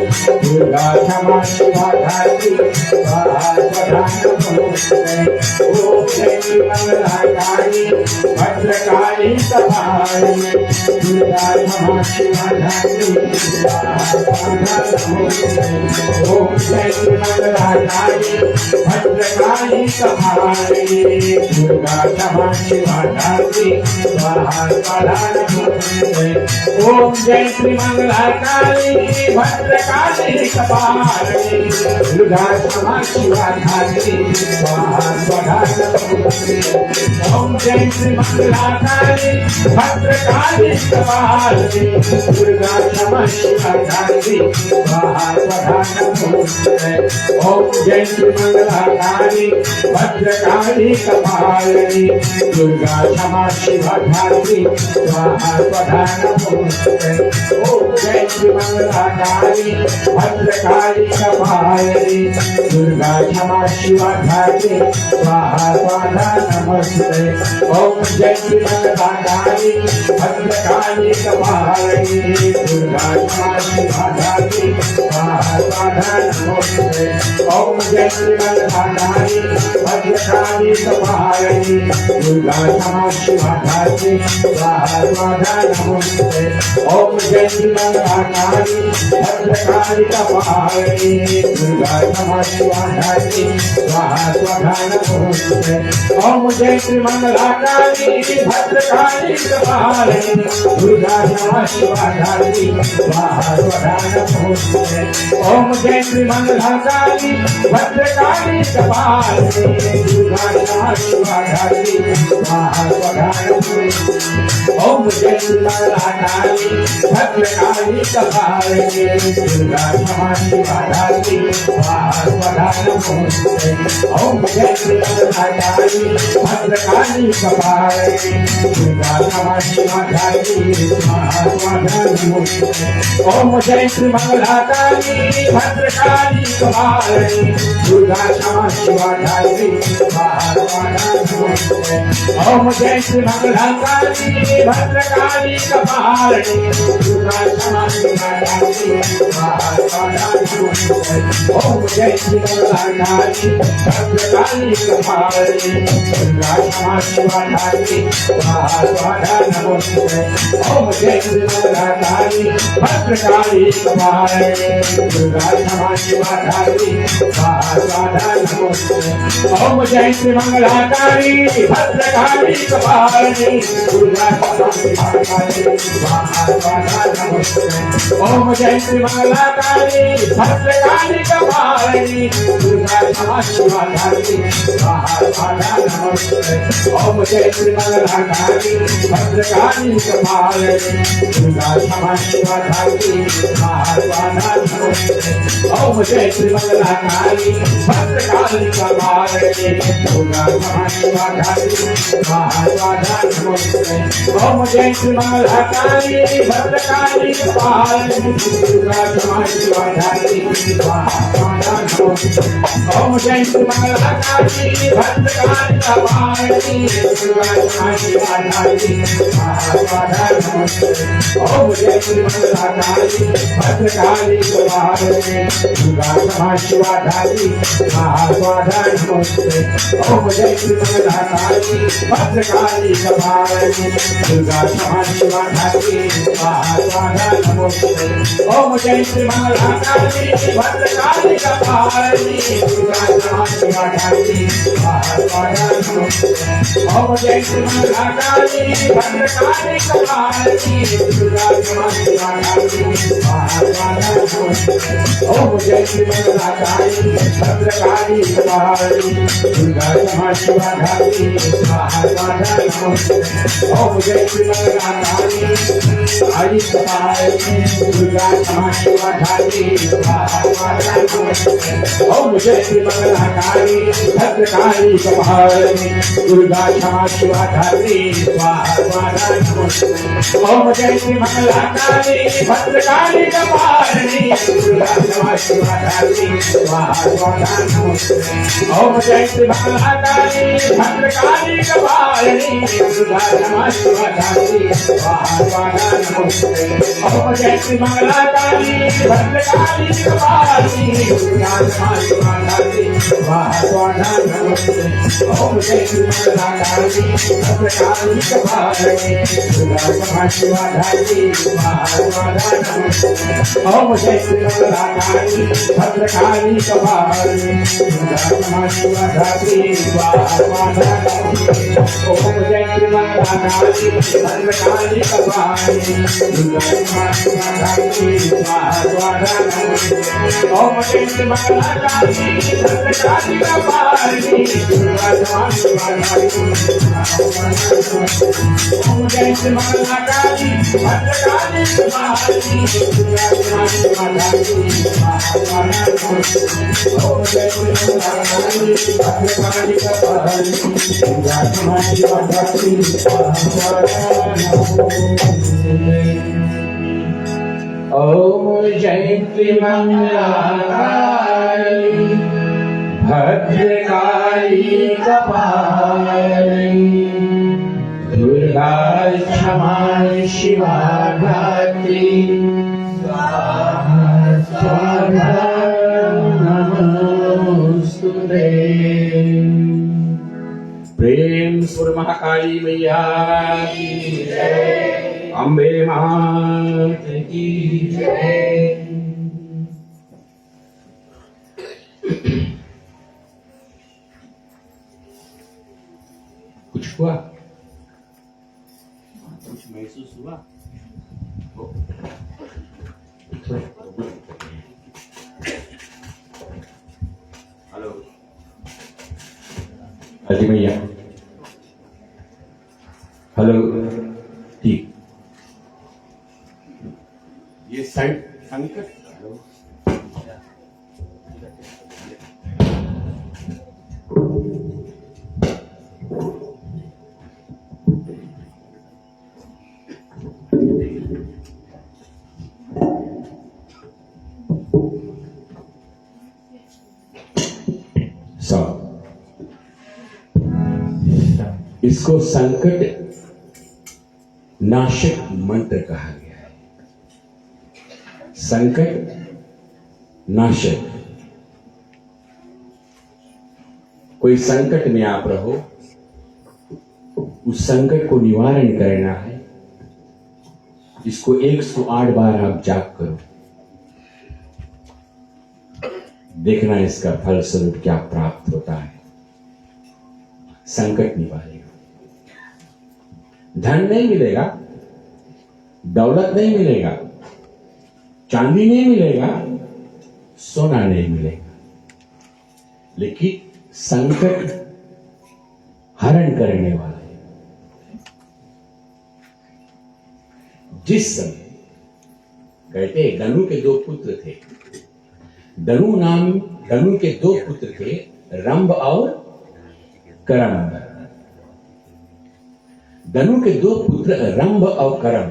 दुर्गा क्षमा शिवा धात्री स्वाहा स्वाहा नमोस्तुते। ओम जय मंगलाकाली भद्रकाली कपालिनी दुर्गा क्षमा शिवा धात्री स्वाहा स्वाहा नमोस्तुते। ओम जय मंगलाकाली भद्रकाली कपालिनी दुर्गा क्षमा शिवा धात्री स्वाहा स्वाहा नमोस्तुते। ओम जय मंगलाकाली भद्रकाली कपालिनी दुर्गा क्षमा शिवा धात्री स्वाहा स्वाहा नमोस्तुते। ओम जय मंगलाकाली भद्रकाली कपालिनी दुर्गा क्षमा शिवा धात्री स्वाहा स्वाहा नमोस्तुते। ओम जय मंगलाकाली भद्रकाली कपालिनी दुर्गा क्षमा शिवा धात्री स्वाहा स्वाहा नमोस्तुते। ओम जय मंगलाकाली भद्रकाली कपालिनी दुर्गा क्षमा शिवा धात्री स्वाहा स्वाहा नमोस्तुते। ओम जय मंगलाकाली भद्रकाली कपालिनी दुर्गा क्षमा शिवा धात्री स्वाहा स्वाहा नमोस्तुते। ओम जय मंगलाकाली भद्रकाली कपालिनी दुर्गा क्षमा शिवा धात्री स्वाहा स्वाहा नमोस्तुते। ओम जय मंगलाकाली भद्रकाली कपालिनी दुर्गा क्षमा शिवा धात्री स्वाहा स्वाहा नमोस्तुते। ओम जय मंगलाकाली भद्रकाली कपालिनी दुर्गा क्षमा शिवा धात्री स्वाहा स्वाहा नमोस्तुते। ओम जय मंगलाकाली भद्रकाली कपालिनी दुर्गा क्षमा शिवा धात्री स्वाहा स्वाहा नमोस्तुते। ओम जय मंगलाकाली भद्रकाली कपालिनी दुर्गा क्षमा शिवा धात्री स्वाहा स्वाहा नमोस्तुते। ओम जय मंगलाकाली भद्रकाली कपालिनी दुर्गा क्षमा शिवा धात्री स्वाहा स्वाहा नमोस्तुते। ओम जय मंगलाकाली भद्रकाली कपालिनी दुर्गा क्षमा शिवा धात्री स्वाहा स्वाहा नमोस्तुते। ओम जय मंगलाकाली भद्रकाली कपालिनी दुर्गा क्षमा शिवा धात्री स्वाहा स्वाहा नमोस्तुते। ओम जय मंगलाकाली भद्रकाली कपालिनी दुर्गा क्षमा शिवा धात्री स्वाहा स्वाहा नमोस्तुते। ओम जय मंगलाकाली भद्रकाली कपालिनी दुर्गा क्षमा शिवा धात्री स्वाहा स्वाहा नमोस्तुते। ओम जय मंगलाकाली भद्रकाली कपालिनी दुर्गा क्षमा शिवा काली स्वाहा स्वाहा नमोस्तुते। ओम जयंती मंगला काली भद्रकाली कपालिनी दुर्गा क्षमा शिवा काली स्वाहा स्वाहा नमोस्तुते। ओम जयंती मंगला काली भद्रकाली कपालिनी दुर्गा क्षमा शिवा काली स्वाहा स्वाहा नमोस्तुते। ओम जयंती मंगला काली भद्रकाली कपालिनी दुर्गा क्षमा शिवा काली स्वाहा स्वाहा नमोस्तुते। ओम जयंती मंगला काली भद्रकाली कपालिनी दुर्गा क्षमा शिवा काली स्वाहा स्वाहा नमोस्तुते। ओम जयंती मंगला काली भद्रकाली कपालिनी दुर्गा क्षमा शिवा काली स्वाहा स्वाहा नमोस्तुते। ओम जयंती मंगला काली भद्रकाली कपालिनी दुर्गा क्षमा शिवा काली स्वाहा स्वाहा नमोस्तुते। ओम जयंती मंगला काली भद्रकाली कपालिनी दुर्गा क्षमा शिवा काली स्वाहा स्वाहा नमोस्तुते। ओम जयंती मंगला काली भद्रकाली कपालिनी दुर्गा क्षमा शिवा काली स्वाहा स्वाहा नमोस्तुते। ओम जयंती मंगला काली भद्रकाली कपालिनी दुर्गा क्षमा शिवा काली स्वाहा स्वाहा नमोस्तुते। ओम जयंती मंगला काली भद्रकाली कपालिनी दुर्गा क्षमा शिवा काली स्वाहा स्वाहा नमोस्तुते। ओम जयंती मंगला काली काली कपालिनी दुर्गा क्षमा शिवा काली स्वाहा स्वाहा नमोस्तुते। ओम जयंती मंगला काली भद्रकाली कपालिनी दुर्गा क्षमा शिवा काली स्वाहा स्वाहा नमोस्तुते। ओम जयंती मंगला काली भद्रकाली कपालिनी दुर्गा क्षमा शिवा काली स्वाहा स्वाहा नमोस्तुते। ओम जयंती मंगला काली भद्रकाली कपालिनी दुर्गा क्षमा शिवा काली स्वाहा स्वाहा नमोस्तुते। ओम जयंती मंगला काली भद्रकाली कपालिनी दुर्गा क्षमा शिवा काली स्वाहा स्वाहा नमोस्तुते। ओम जयंती मंगला काली भद्रकाली कपालिनी दुर्गा क्षमा शिवा काली स्वाहा स्वाहा नमोस्तुते। ओम जयंती मंगला काली भद्रकाली कपालिनी दुर्गा क्षमा शिवा काली स्वाहा स्वाहा नमोस्तुते। ओम जयंती मंगला काली भद्रकाली कपालिनी दुर्गा क्षमा शिवा काली स्वाहा स्वाहा नमोस्तुते। ओम जयंती मंगला काली भद्रकाली कपालिनी दुर्गा क्षमा शिवा काली स्वाहा स्वाहा नमोस्तुते। ओम जयंती मंगला काली भद्रकाली कपालिनी दुर्गा क्षमा शिवा काली स्वाहा स्वाहा नमोस्तुते। ओम जयंती मंगला काली भद्रकाली कपालिनी दुर्गा क्षमा शिवा काली स्वाहा स्वाहा नमोस्तुते। ओम जयंती मंगला काली भद्रकाली कपालिनी दुर्गा क्षमा शिवा काली स्वाहा स्वाहा नमोस्तुते। प्रेम सुर महाकाली मैया की जय, अम्बे मात की जय। कुछ हुआ, कुछ महसूस हुआ? हेलो हाजी भैया, हेलो ठीक। ये संकट इसको संकट नाशक मंत्र कहा गया है। संकट नाशक, कोई संकट में आप रहो, उस संकट को निवारण करना है। इसको 108 बार आप जाप करो, देखना इसका फल स्वरूप क्या प्राप्त होता है। संकट निवारेगा। धन नहीं मिलेगा, दौलत नहीं मिलेगा, चांदी नहीं मिलेगा, सोना नहीं मिलेगा, लेकिन संकट हरण करने वाला है। जिस समय कहते धनु के दो पुत्र थे, धनु के दो पुत्र थे, रंभ और करम। धनु के दो पुत्र रंभ और करम,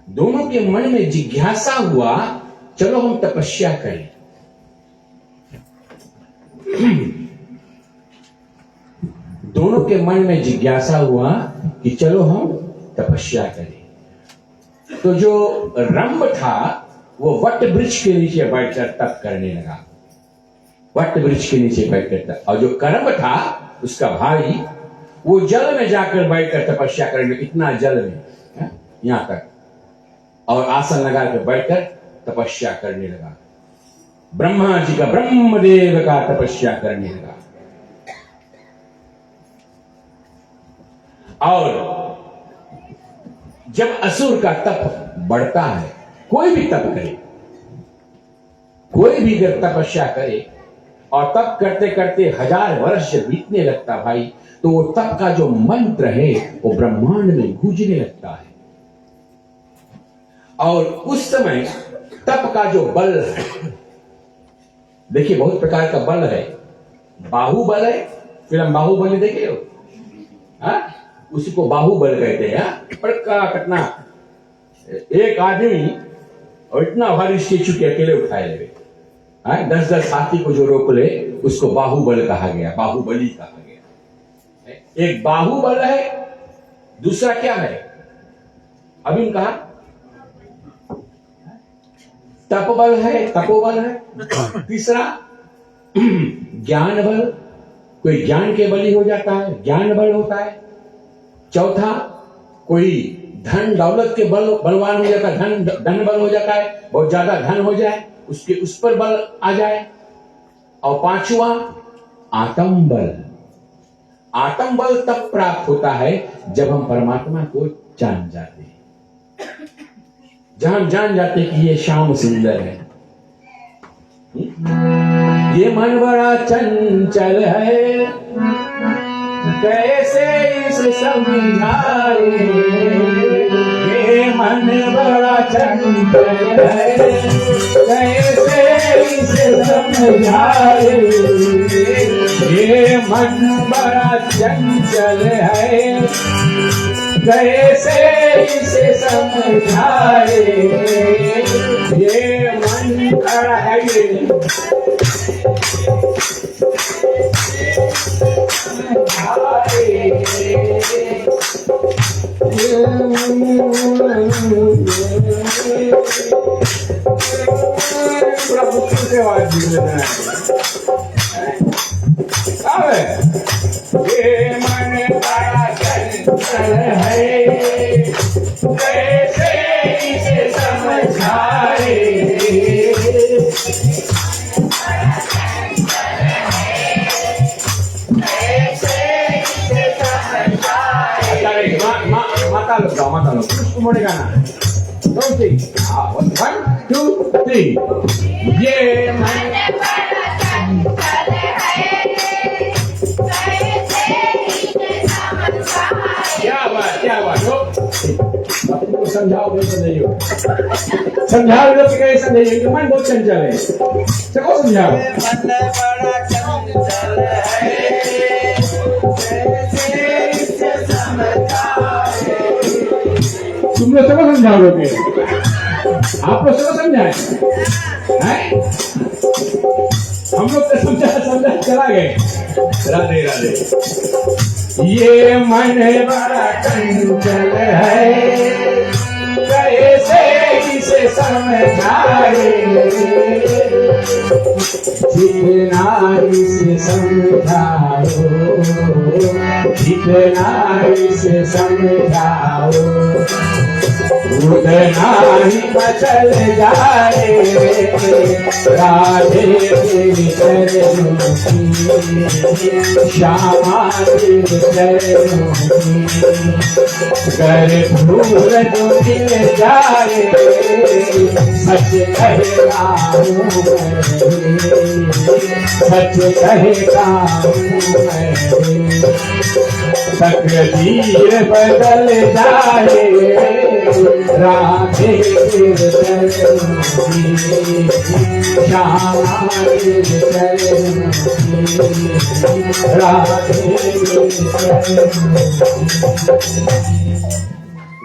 दोनों के मन में जिज्ञासा हुआ, चलो हम तपस्या करें। दोनों के मन में जिज्ञासा हुआ कि चलो हम तपस्या करें। तो जो रंभ था वो वट वृक्ष के नीचे बैठकर तप करने लगा, वट वृक्ष के नीचे बैठकर। और जो करम था उसका भाई, वो जल में जाकर बैठकर तपस्या करने, इतना जल में यहां तक, और आसन लगा कर बैठकर तपस्या करने लगा। ब्रह्मा जी का, ब्रह्मदेव का तपस्या करने लगा। और जब असुर का तप बढ़ता है, कोई भी तप करे, कोई भी तपस्या करे, और तप करते करते 1000 वर्ष बीतने लगता भाई, तो वो तप का जो मंत्र है वो ब्रह्मांड में गूंजने लगता है। और उस समय तप का जो बल है, देखिए बहुत प्रकार का बल है। बाहुबल है, फिल्म बाहुबली देखे हो, उसी को बाहुबल कहते हैं। पर कितना एक आदमी और इतना भारी स्टेचू के अकेले उठाए लगे, 10-10 हाथी को जो रोक ले उसको बाहुबल कहा गया, बाहुबली कहा गया। एक बाहुबल है, दूसरा क्या है अभी कहा, तपबल है, तपोबल है। तीसरा ज्ञान बल, कोई ज्ञान के बली हो जाता है, ज्ञान बल होता है। चौथा कोई धन दौलत के बलवान हो जाता है, धन बल हो जाता है, बहुत ज्यादा धन हो जाए उसके उस पर बल आ जाए। और पांचवा आत्म बल। आत्म बल तब प्राप्त होता है जब हम परमात्मा को जान जाते हैं, जब हम जान जाते कि ये श्याम सुंदर है, ये मन बड़ा चंचल है, कैसे इसे समझाए, ये मन बड़ा चंचल है, कैसे इसे समझाए, ये मन बड़ा चंचल है, कैसे इसे समझाए, ये मन बड़ा है, ये मन बड़ा चंचल है, कैसे इसे समझाए, माता लोग उसको मोड़े गाना, 1 2 3। ये मन क्या बात हो, आपको समझाओ नहीं समझाइए, समझाओ लोग कैसे समझाइए, मन बहुत चंचल है, सबको समझाओ। मन बड़ा चंचल है, तुम लोग सबको समझाओगे, आप लोग सबको समझाए, हम लोग तो समझा चला गए। राधे राधे। ये मन बड़ा चंचल है, कैसे इसे से समझाए, जितना इसे समझाओ, जितना इसे समझाओ, उतना ही बचल जाए राधे तेरे चरणों की, श्यामा तेरे चरणों की। कर भूल जो मिल जाए, सच कहेगा हूँ मैं, सच कहेगा हूँ मैं। तकदीर बदल जाए राधे तेरे चरणों की, श्यामा तेरे चरणों की, राधे तेरे चरणों की।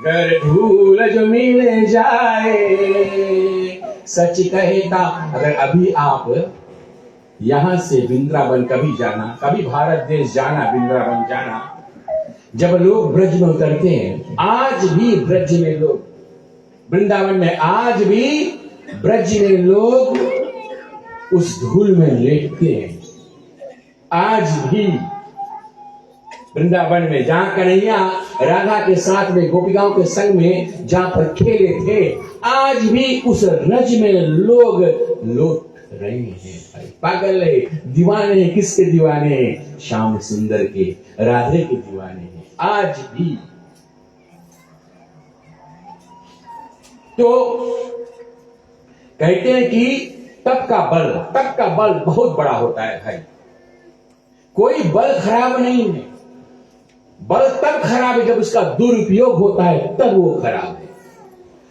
गर भूल जो मिल जाए, सच कहेगा। अगर अभी आप यहां से वृंदावन कभी जाना, कभी भारत देश जाना, वृंदावन जाना, जब लोग ब्रज में उतरते हैं, आज भी ब्रज में लोग, वृंदावन में आज भी ब्रज में लोग उस धूल में लेटते हैं। आज भी वृंदावन में जहां कन्हैया राधा के साथ में गोपिकाओं के संग में जहां पर खेले थे, आज भी उस रज में लोग लौट रहे हैं। पागल है, दीवाने हैं। किसके दीवाने हैं? श्याम सुंदर के, राधे के दीवाने हैं आज भी। तो कहते हैं कि तप का बल बहुत बड़ा होता है भाई। कोई बल खराब नहीं है, बल तब खराब है जब उसका दुरुपयोग होता है, तब वो खराब है।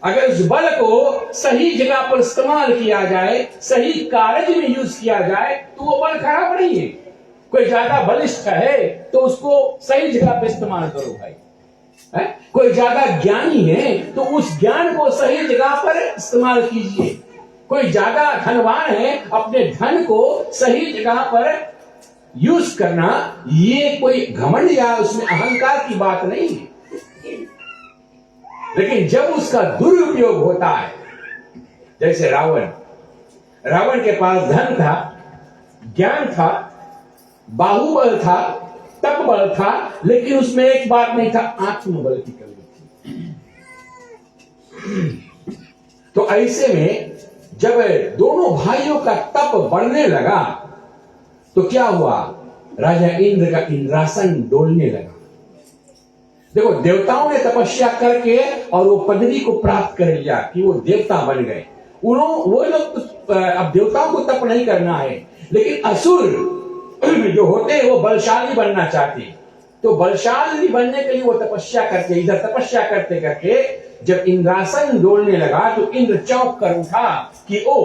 अगर उस बल को सही जगह पर इस्तेमाल किया जाए, सही कार्य में यूज किया जाए, तो वो बल खराब नहीं है। कोई ज्यादा बलिष्ठ है तो उसको सही जगह पर इस्तेमाल करो भाई। है? कोई ज्यादा ज्ञानी है तो उस ज्ञान को सही जगह पर इस्तेमाल कीजिए। कोई ज्यादा धनवान है, अपने धन को सही जगह पर यूज करना, ये कोई घमंड या उसमें अहंकार की बात नहीं है। लेकिन जब उसका दुरुपयोग होता है, जैसे रावण के पास धन था, ज्ञान था, बाहुबल था, तप बल था, लेकिन उसमें एक बात नहीं था, आत्मबल की कमी थी। तो ऐसे में जब दोनों भाइयों का तप बढ़ने लगा तो क्या हुआ? राजा इंद्र का इंद्रासन डोलने लगा। देखो, देवताओं ने तपस्या करके और वो पदवी को प्राप्त कर लिया कि वो देवता बन गए। वो लोग अब देवताओं को तप नहीं करना है, लेकिन असुर जो होते हैं वो बलशाली बनना चाहते हैं। तो बलशाली बनने के लिए वो तपस्या करते, इधर तपस्या करते करते जब इंद्रासन डोलने लगा तो इंद्र चौंक कर उठा कि ओ,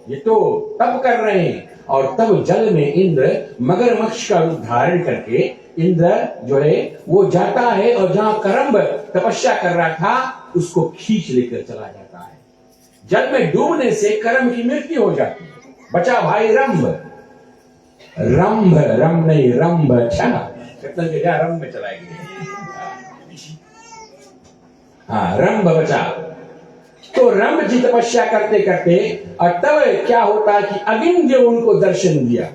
ये तो तप कर रहे हैं। और तब जल में इंद्र मगरमच्छ का रूप धारण करके इंद्र जो है वो जाता है और जहां करम्ब तपस्या कर रहा था उसको खींच लेकर चला जाता है। जल में डूबने से करम्ब की मृत्यु हो जाती है। बचा भाई रंभ, रंभ नहीं रंभ, अच्छा कितना जगह रंभ में चलाएंगे। हाँ, रंभ बचा। तो रंभ जी तपस्या करते करते और तब क्या होता कि अग्नि देव उनको दर्शन दिया।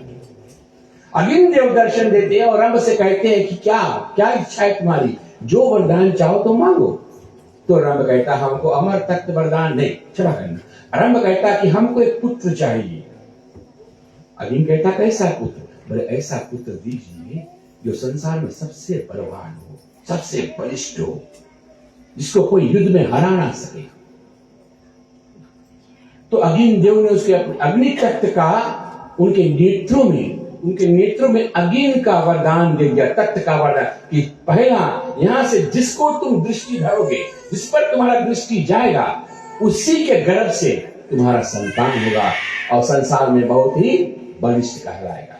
अग्नि देव दर्शन देते हैं और रंभ से कहते हैं कि क्या इच्छा है तुम्हारी, जो वरदान चाहो तो मांगो। तो रंभ कहता हमको अमर तख्त वरदान नहीं, क्षमा करना। रंभ कहता कि हमको एक पुत्र चाहिए। अग्नि कहता कैसा पुत्र? बोले ऐसा पुत्र दीजिए जो संसार में सबसे बलवान हो, सबसे बलिष्ठ हो, जिसको कोई युद्ध में हरा ना सके। तो अग्नि देव ने उसके अग्नि तख्त का उनके नेत्रों में अग्नि का वरदान दे दिया, तख्त का वरदान कि पहला यहां से जिसको तुम दृष्टि धरोगे, जिस पर तुम्हारा दृष्टि जाएगा, उसी के गर्भ से तुम्हारा संतान होगा और संसार में बहुत ही बलिष्ठ कहलाएगा।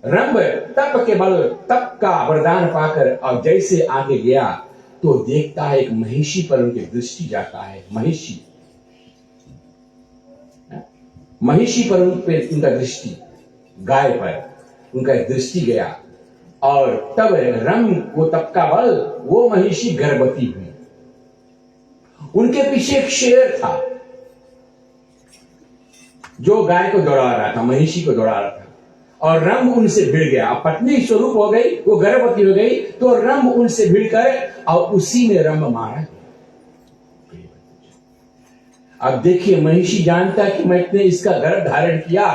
रंभ तप का वरदान पाकर और जैसे आगे गया तो देखता है एक महिषी पर उनकी दृष्टि जाता है। महिषी पर उनका दृष्टि, गाय पर उनका दृष्टि गया और तब रंभ को तप का बल, वो महिषी गर्भवती हुई उनके पीछे एक शेर था जो गाय को दौड़ा रहा था, महिषी को दौड़ा रहा था, और रंभ उनसे भिड़ गया। अब पत्नी स्वरूप हो गई, वो गर्भवती हो गई, तो रंभ उनसे भिड़कर और उसी में रंभ मारा। अब देखिए, महिषी जानता कि मैंने इसका गर्भ धारण किया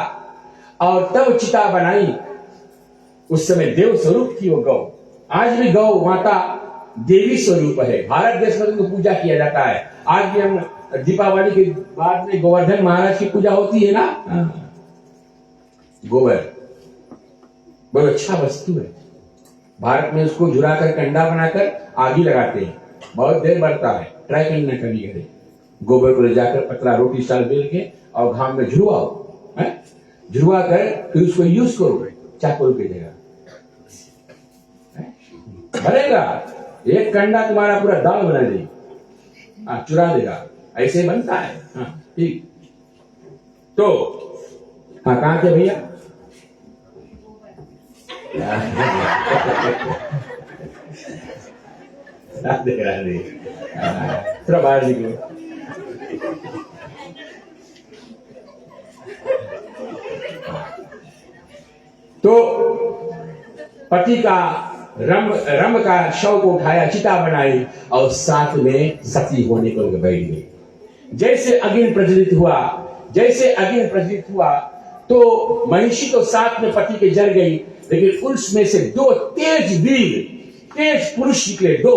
और तब चिता बनाई। उस समय देव स्वरूप थी वो गौ। आज भी गौ माता देवी स्वरूप है। भारत देश में उनको पूजा किया जाता है। आज भी हम दीपावली के बाद में गोवर्धन महाराज की पूजा होती है ना। गोबर बहुत अच्छा वस्तु है। भारत में उसको झुलाकर कंडा बनाकर आग लगाते हैं, बहुत देर बढ़ता है। ट्राई करना कभी करें, गोबर को ले जाकर पतला रोटी स्टाइल बेल के और घाम में झुलवाओ, झुलवा कर फिर उसको यूज करो चाकू की जगह, भरेगा। एक कंडा तुम्हारा पूरा दाल बना देगा, चुरा देगा। ऐसे बनता है। ठीक, तो कहां थे भैया? राधे राधे, थोड़ा बाहर निकलो। तो पति का रंभ का शव को उठाया, चिता बनाई और साथ में सती होने को बैठ गई। जैसे अग्नि प्रज्वलित हुआ तो महिषी तो साथ में पति के जल गई, लेकिन उसमें से दो तेज वीर, तेज पुरुष निकले, दो।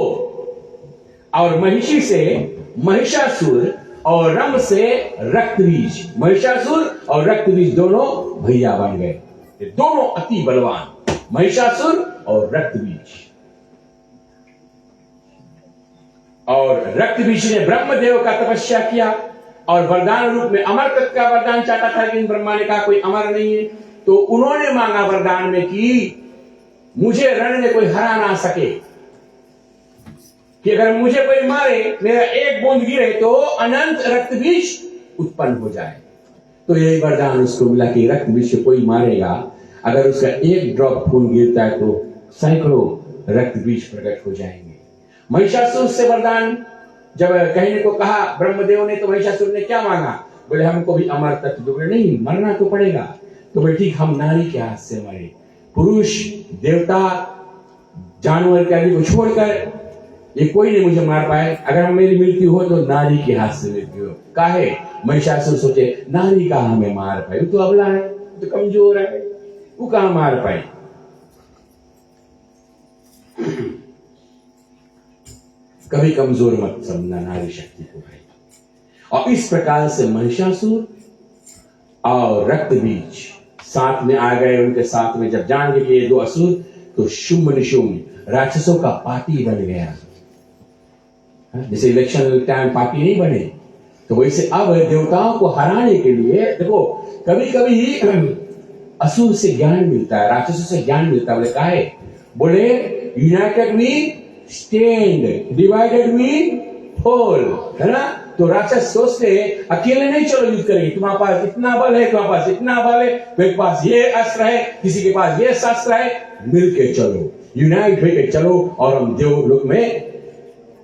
और महिषी से महिषासुर और रंभ से रक्तबीज, महिषासुर और रक्तबीज दोनों भैया बन गए। ये दोनों अति बलवान, महिषासुर और रक्तबीज। और रक्तबीज ने ब्रह्मदेव का तपस्या किया और वरदान रूप में अमर तत्व का वरदान चाहता था, लेकिन ब्रह्मा ने कहा कोई अमर नहीं है। तो उन्होंने मांगा वरदान में कि मुझे रण में कोई हरा ना सके, कि अगर मुझे कोई मारे, मेरा एक बूंद गिरे तो अनंत रक्तबीज उत्पन्न हो जाए। तो यही वरदान उसको मिला कि रक्तबीज से कोई मारेगा, अगर उसका एक ड्रॉप खून गिरता है तो सैकड़ों रक्तबीज प्रकट हो जाएंगे। महिषासुर से वरदान जब कहने को कहा ब्रह्मदेव ने, तो महिषासुर ने क्या मांगा? बोले हमको भी अमर तत्व दो। बोले नहीं, मरना तो पड़ेगा। तो बोले ठीक, हम नारी के हाथ से मरे। पुरुष, देवता, जानवर के आदि को छोड़कर ये कोई नहीं मुझे मार पाए। अगर मेरी मृत्यु हो तो नारी के हाथ से मृत्यु हो। काहे? महिषासुर सोचे नारी का हमें मार पाए, वो तो अबला है, तो कमजोर है, वो कहां मार पाए। कभी कमजोर मत समझना नारी शक्ति को भाई। और इस प्रकार से महिषासुर और रक्तबीज साथ में आ गए। उनके साथ में जब जान गए ये दो असुर, तो शुंभ निशुंभ राक्षसों का पार्टी बन गया। जैसे इलेक्शन टाइम पार्टी नहीं बने, तो वैसे अब देवताओं को हराने के लिए देखो, कभी कभी असुर से ज्ञान मिलता है, राक्षसों से ज्ञान मिलता है। बोले काहे? बोले united we stand, divided we fall, है ना। तो राक्षस सोचते अकेले नहीं चलो युद्ध करेंगे, तुम्हारे पास इतना बल है, तुम्हारे पास इतना बल है, मेरे पास ये अस्त्र है, किसी के पास ये शस्त्र है, मिलके चलो, यूनाइट होकर चलो और हम देवलोक में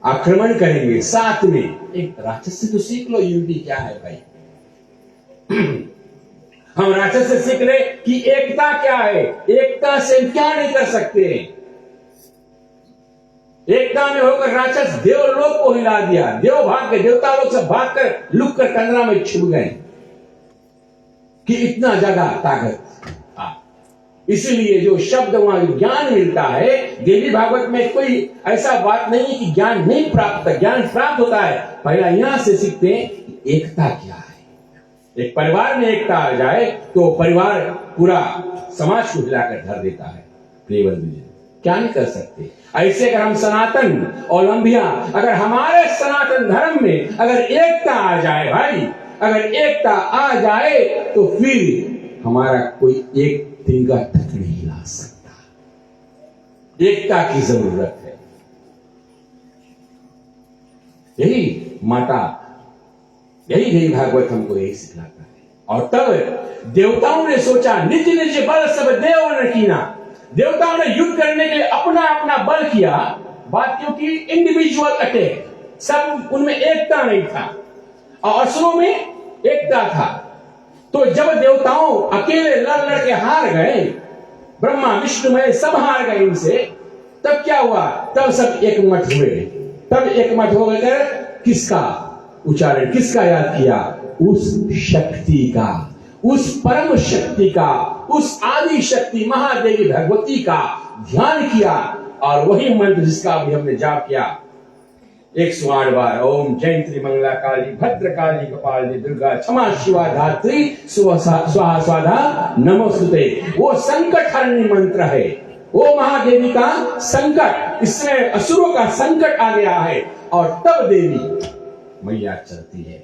आक्रमण करेंगे साथ में। एक राक्षस से तो सीख लो यूनिटी क्या है भाई। हम राक्षस से सीख ले कि एकता क्या है, एकता से क्या नहीं कर सकते। एकता में होकर राक्षस देवलोक को हिला दिया, देव भाग के देवता लोग सब भागकर लुक कर कंदरा में छुप गए कि इतना ज्यादा ताकत। इसीलिए जो शब्द वहां ज्ञान मिलता है, देवी भागवत में कोई ऐसा बात नहीं है कि ज्ञान नहीं प्राप्त, ज्ञान प्राप्त होता है। पहला यहां से सीखते हैं कि एकता क्या है। एक परिवार में एकता आ जाए तो परिवार पूरा समाज को हिलाकर धर देता है। प्रिय बंधु, क्या नहीं कर सकते ऐसे। अगर हम सनातन ओलंबिया, अगर हमारे सनातन धर्म में अगर एकता आ जाए भाई, अगर एकता आ जाए तो फिर हमारा कोई एक दिन का तक नहीं ला सकता। एकता की जरूरत है। यही माता, यही देवी भागवत हमको यही सिखलाता है। और तब देवताओं ने सोचा निज निज बल सब देव न कीना। देवताओं ने युद्ध करने के लिए अपना अपना बल किया। बात क्योंकि इंडिविजुअल अटैक, सब उनमें एकता नहीं था और असुरों में एकता था। तो जब देवताओं अकेले लड़ लड़ के हार गए, ब्रह्मा विष्णु महेश सब हार गए इनसे, तब क्या हुआ? तब सब एकमठ हुए। तब एकमठ हो गए, किसका उच्चारण, किसका याद किया? उस शक्ति का, उस परम शक्ति का, उस आदि शक्ति महादेवी भगवती का ध्यान किया। और वही मंत्र जिसका अभी हमने जाप किया 108 बार, ओम जयंती मंगला काली भद्र काली कपालिनी दुर्गा क्षमा शिवा धात्री स्वाहा स्वाधा नमोस्तुते, वो संकट हरणी मंत्र है। वो महादेवी का संकट, इसमें असुरों का संकट आ गया है और तब देवी मैया चलती है।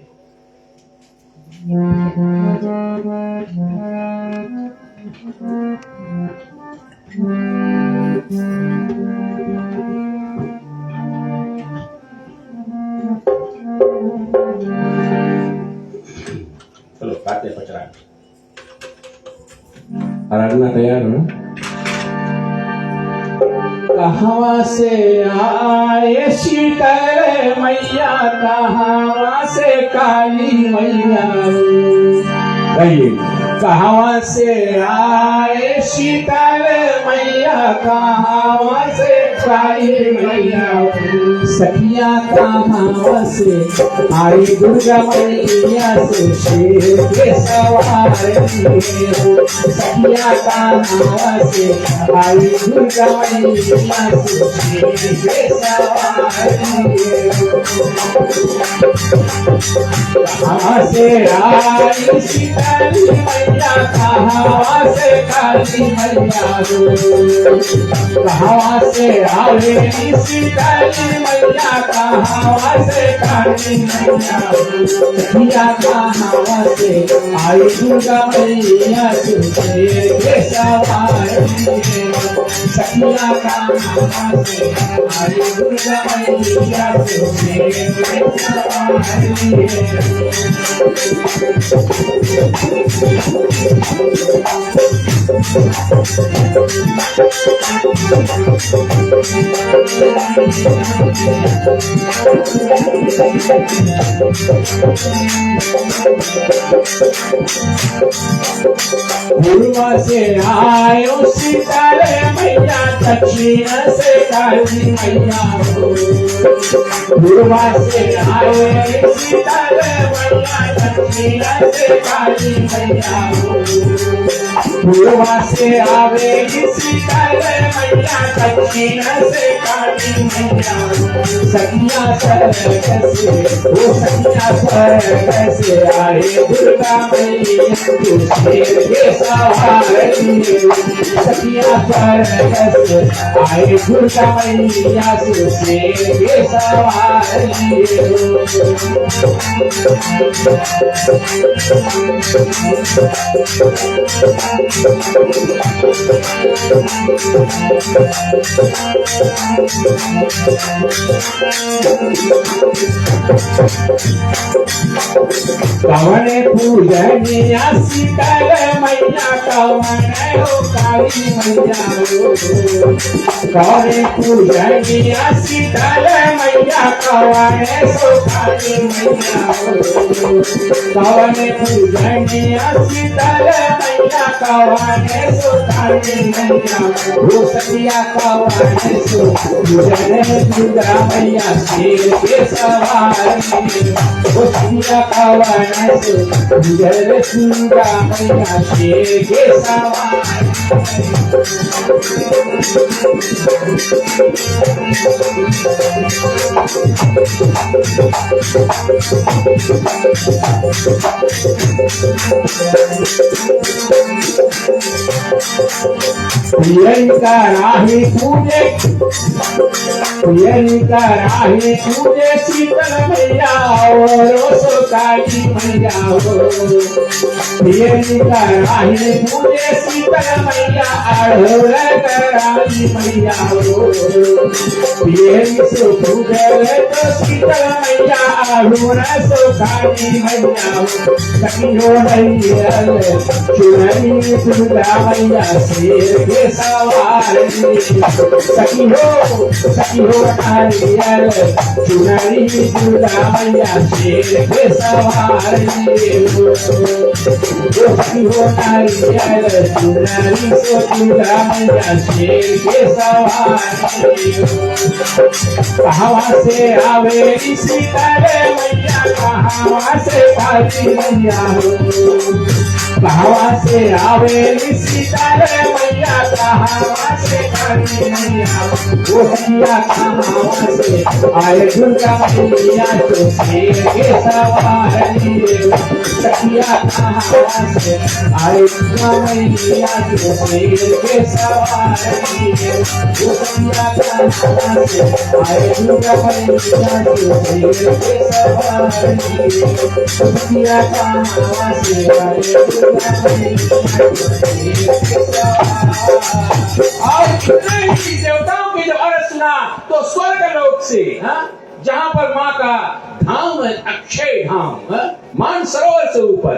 चलो गाते पचरा, आराधना तैयार हो? कहाँ से आए शीतल मैया, कहाँ से काली मैया, कहाँ से आए शीतल मैया, कहाँ से काली मैया, सखिया कहाँ से आई दुर्गा मैया, से शेर के सवारी, सखिया कहाँ से आई दुर्गा मैया, से शेर के सवारी, कहाँ से आई शीतल मैया, कहाँ से काली मैया, कहाँ से आवे शीतल मैया, कहाँ से काली मैया, सखिया कहाँ से आई दुर्गा मैया, शेर के सवारी, सखिया कहाँ से आई दुर्गा मैया, शेर के सवारी। पूर्व से आयो शीतल मैया, दक्षिण से काली मैया, पूर्व से आयो शीतल मैया, दक्षिण से काली मैया, पूर्व से आवेगी शीतल मैया, दक्षिण से काली मैया, सखिया स्वर्ग से, वो सखिया स्वर्ग से आए दुर्गा मैया, शेर के सवारी, सखिया स्वर्ग से आए दुर्गा मैया, शेर के सवारी। कवने पूजनिया शीतल मैया, कवने हो काली मैया, कवने पूजनिया शीतल मैया, कवने सो काली मैया, कवने पूजनिया शीतल मैया, कवने सो काली मैया, वो सखिया कवने सो पूजन दुर्गा मैया, शेर के सवारी, वो सखिया कवने सो पूजन दुर्गा मैया, शेर के सवारी। प्रियंका राही पूजे, प्रियंका राही पूजे शीतल मैया, और सो काली मैया, प्रियंका राही पूजे शीतल मैया, अढ़ोल कराली मैया, प्रियंका सो पूजे तो शीतल मैया, अढ़ोल सो काली मैया, सखियो नैयल चुनरी दुर्गा मैया, शेर के सवारी, सखी हो नारियल चुनरी दुर्गा मैया शेर के सवारी हो सखी हो नारियल चुनरी से दुर्गा मैया शेर के सवारी हो कहाँ से आवे सीतारे मैया कहाँ से काली मैया हो कहाँ से आवे सीतारे मैया कहाँ से काली मैया वो सखिया कहाँ से आए दुर्गा मैया तो शेर के सवारी सखिया कहाँ से आए दुर्गा मैया तो शेर के सवारी वो सखिया कहाँ से आए दुर्गा मैया तो शेर के सवारी सखिया कहाँ से आए दुर्गा मैया तो शेर के सवारी। और कितने ही देवताओं की जब अर्ज सुना तो स्वर्ग लोक से जहां पर माँ का धाम है, अक्षय धाम, मानसरोवर से ऊपर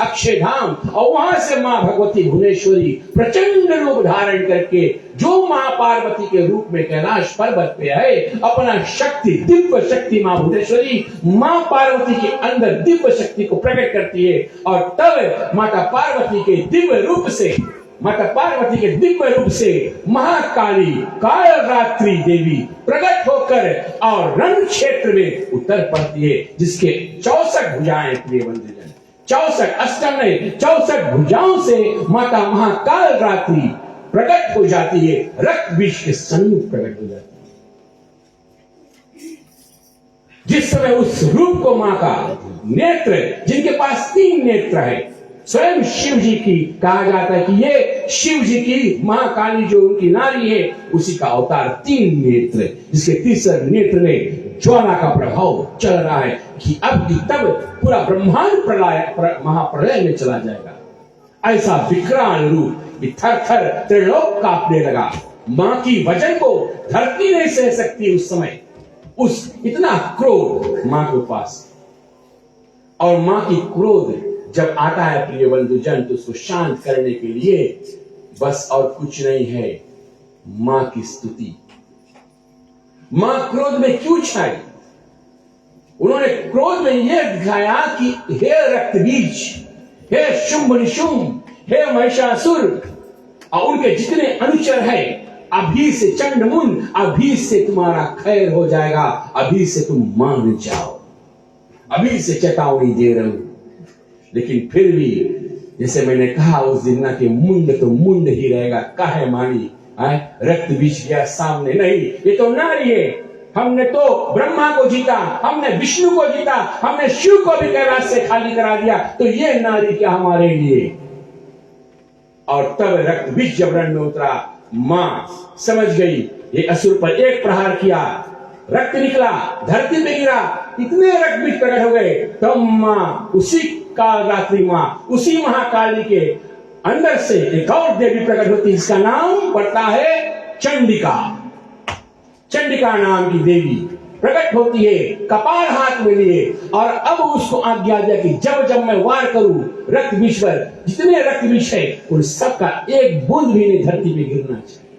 अक्षय धाम, और वहां से माँ भगवती भुवनेश्वरी प्रचंड रूप धारण करके जो माँ पार्वती के रूप में कैलाश पर्वत पे है अपना शक्ति, दिव्य शक्ति माँ भुवनेश्वरी माँ पार्वती के अंदर दिव्य शक्ति को प्रकट करती है। और तब माता पार्वती के दिव्य रूप से महाकाली कालरात्रि देवी प्रकट होकर और रण क्षेत्र में उतर पड़ती है, जिसके 64 भुजाएं प्रिय बंधुजन, 64 अष्टम नहीं 64 भुजाओं से माता महाकाल रात्रि प्रकट हो जाती है, रक्त बीज के सन्मुख प्रकट हो जाती है। जिस समय उस रूप को मां का नेत्र, जिनके पास 3 नेत्र है, स्वयं शिव जी की कहा जाता है कि ये शिव जी की महाकाली जो उनकी नारी है उसी का अवतार 3 नेत्र, जिसके तीसरे नेत्र में ज्वाला का प्रभाव चल रहा है कि अब की तब पूरा ब्रह्मांड महाप्रलय में चला जाएगा। ऐसा विकराल रूप कि थर थर त्रिलोक कांपने लगा। मां की वजन को धरती नहीं सह सकती उस समय, उस इतना क्रोध मां के पास। और मां की क्रोध जब आता है प्रिय बंधुजन तो उसको शांत करने के लिए बस और कुछ नहीं है, मां की स्तुति। मां क्रोध में क्यों छाई? उन्होंने क्रोध में यह दिखाया कि हे रक्तबीज, हे शुंभ निशुंभ, हे महिषासुर और उनके जितने अनुचर हैं, अभी से चंडमुंड, अभी से तुम्हारा खैर हो जाएगा, अभी से तुम मान जाओ, अभी से चेतावनी दे रहा हूं। लेकिन फिर भी जैसे मैंने कहा उस दिन ना कि मुंड तो मुंड ही रहेगा, काहे मानी रक्त बीज गया सामने, नहीं ये तो नारी है। हमने तो ब्रह्मा को जीता, हमने विष्णु को जीता, हमने शिव को भी कैलाश से खाली करा दिया, तो ये नारी क्या हमारे लिए। और तब रक्त बीज जब रण में उतरा, मां समझ गई, ये असुर पर एक प्रहार किया, रक्त निकला, धरती पे गिरा, इतने रक्त बीज प्रकट हो गए। तब मां उसी काल रात्रि मां, उसी महाकाली के अंदर से एक और देवी प्रकट होती है, जिसका नाम पड़ता है चंडिका। चंडिका नाम की देवी प्रकट होती है, कपाल हाथ में लिए, और अब उसको आज्ञा दिया कि जब जब मैं वार करूं रक्त बीज पर, जितने रक्त बीज है उन सबका एक बूंद भी नहीं धरती पे गिरना चाहिए।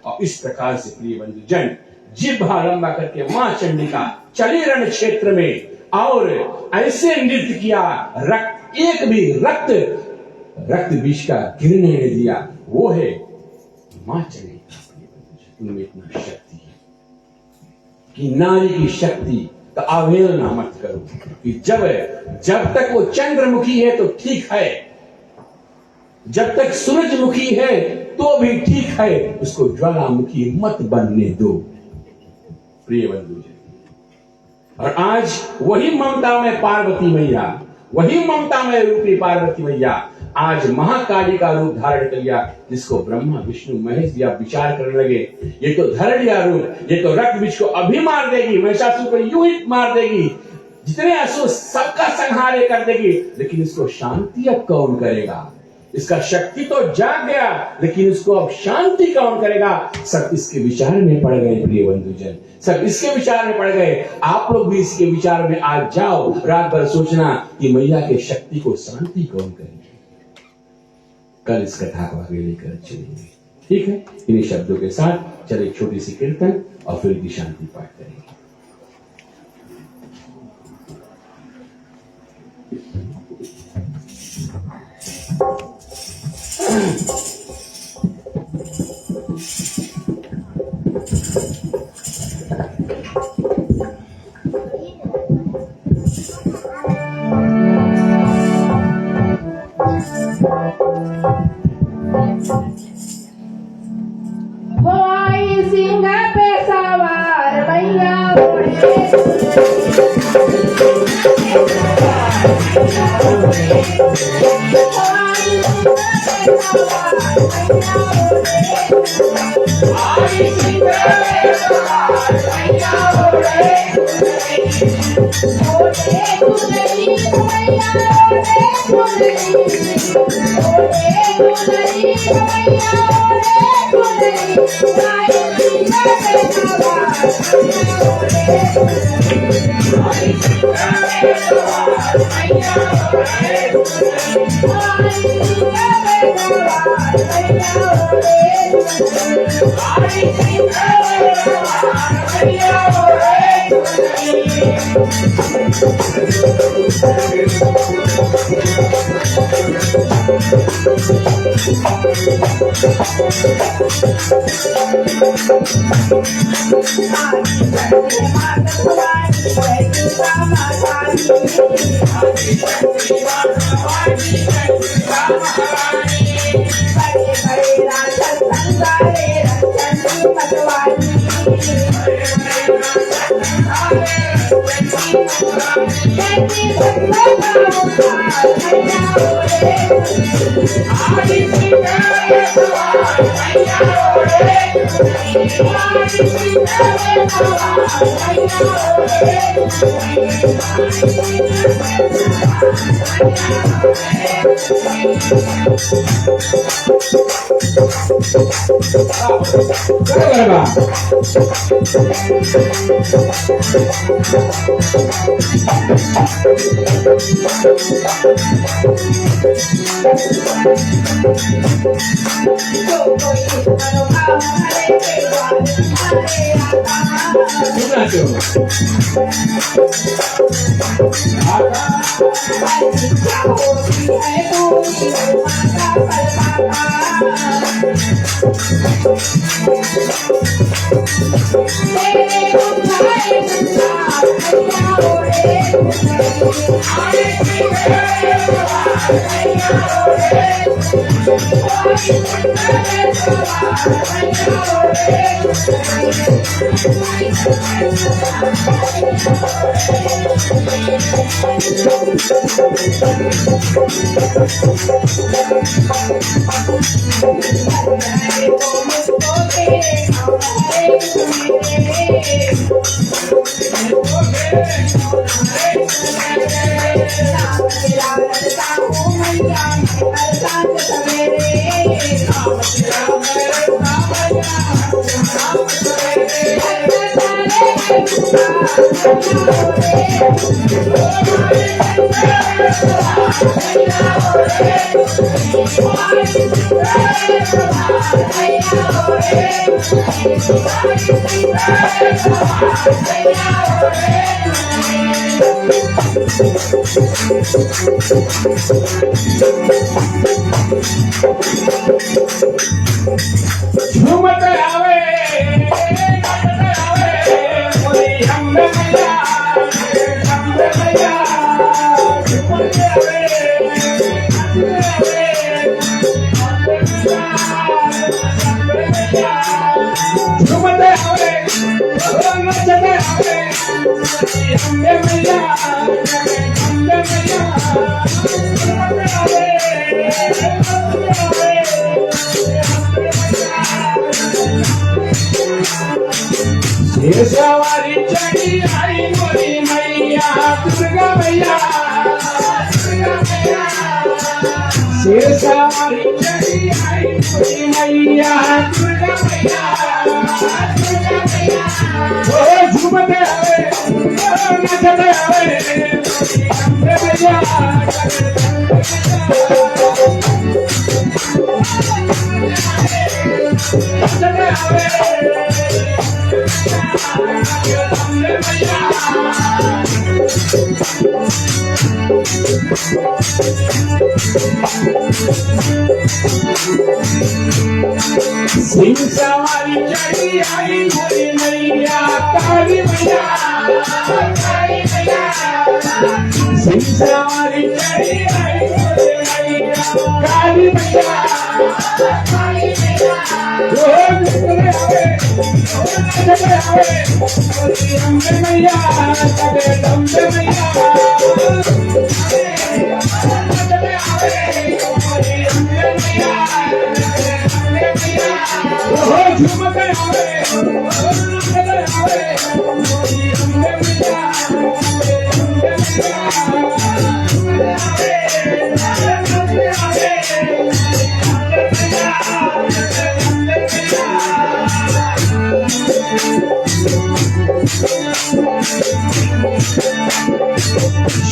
और इस प्रकार से प्रिय बंधुजन जिह्वा लंबा करके मां चंडिका चली रण क्षेत्र में और ऐसे नृत्य किया, रक्त एक भी रक्त बीज का गिरने नहीं दिया। वो है मां चंडिका। उनमें इतना शक्ति है कि नारी की शक्ति का अवहेलना मत करो, कि जब तक वो चंद्रमुखी है तो ठीक है, जब तक सूरजमुखी है तो भी ठीक है, उसको ज्वालामुखी मत बनने दो प्रिय बंधु। और आज वही ममता में पार्वती मैया, वही ममता में रूपी पार्वती मैया आज महाकाली का रूप धारण कर लिया, जिसको ब्रह्मा विष्णु महेश या विचार करने लगे, ये तो धर लिया रूप, ये तो रक्त बीज को अभी मार देगी, महिषासुर को यूं ही मार देगी, जितने असुर सबका संहार कर देगी, लेकिन इसको शांति अब कौन करेगा? इसका शक्ति तो जाग गया, लेकिन इसको अब शांति कौन करेगा? सब इसके विचार में पड़ गए प्रिय बंधुजन, सब इसके विचार में पड़ गए। आप लोग भी इसके विचार में आज जाओ, रात भर सोचना कि मैया के शक्ति को शांति कौन करेगा। कल इस कथा को आगे लेकर चलेंगे। ठीक है, इन्हीं शब्दों के साथ चले एक छोटी सी कीर्तन और फिर की शांति पाठ करेंगे। होई सिंह पे सवार भैया सवारी चढ़ी आई मोरी मैया दुर्गा मैया शेर सवारी चढ़ी आई मोरी मैया दुर्गा मैया ओ झूमते आवे ओ नचते आवे मोरी मैया जगदम्बे मैया सिंह सवारी चढ़ी आई भोली मैया काली मैया सिंह सवारी चढ़ी आई भोली मैया काली मैया जगदम्बे मैया जगदम्बे मैया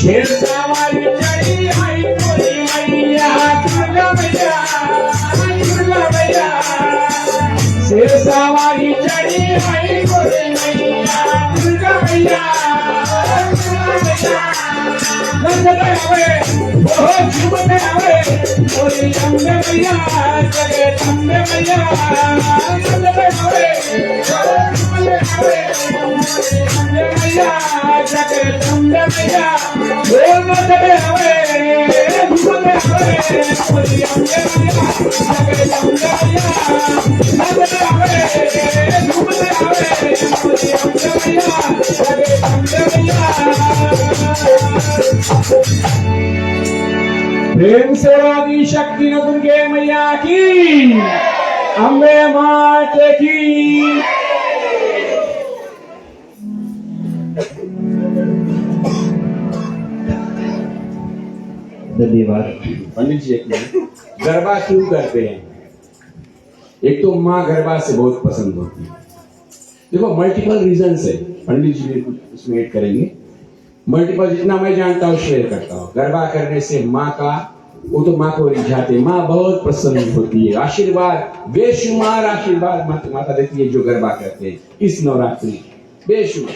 शेर सवारी चढ़ी आई भोली मैया दुर्गा मैया शेर सवारी चढ़ी आई भोली मैया दुर्गा मैया झूमते हुए भोली अम्बे मैया जगदम्बे मैया जगदम्बे मैया जगदम्बे मैया झूमते हुए भोली अम्बे मैया जगदम्बे मैया झूमते हुए भोली अम्बे मैया जगदम्बे मैया प्रेम से आदि शक्ति न दुर्गे मैया की अम्बे माते की धन्यवाद। पंडित जी एक मिनट, गरबा क्यों करते हैं? एक तो माँ गरबा से बहुत पसंद होती है। देखो मल्टीपल रीजन है, पंडित जी भी कुछ उसमें ऐड करेंगे। मल्टीपल जितना मैं जानता हूँ शेयर करता हूँ। गरबा करने से माँ का वो तो माँ को रिझाते, माँ बहुत प्रसन्न होती है। आशीर्वाद बेशुमार आशीर्वाद माता देती है जो गरबा करते हैं इस नवरात्रि, बेशुमार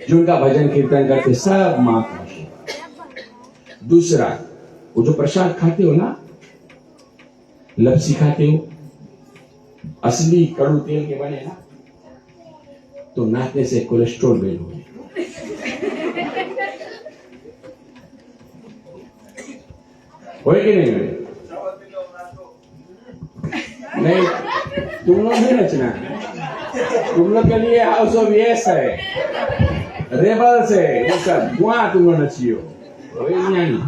जो उनका भजन कीर्तन करते सब माँ का आशीर्वाद। दूसरा, वो जो प्रसाद खाते हो ना, लपसी खाते हो, असली कड़ू तेल के बने ना, तो नाचने से कोलेस्ट्रॉल बेल हो। होए कि नहीं होए? नहीं, तुम लोग नहीं नचना, तुम लोग के लिए हाउस ऑफ यस है, रेबल्स है, वो सब वहां तुम लोग नचियो। नहीं,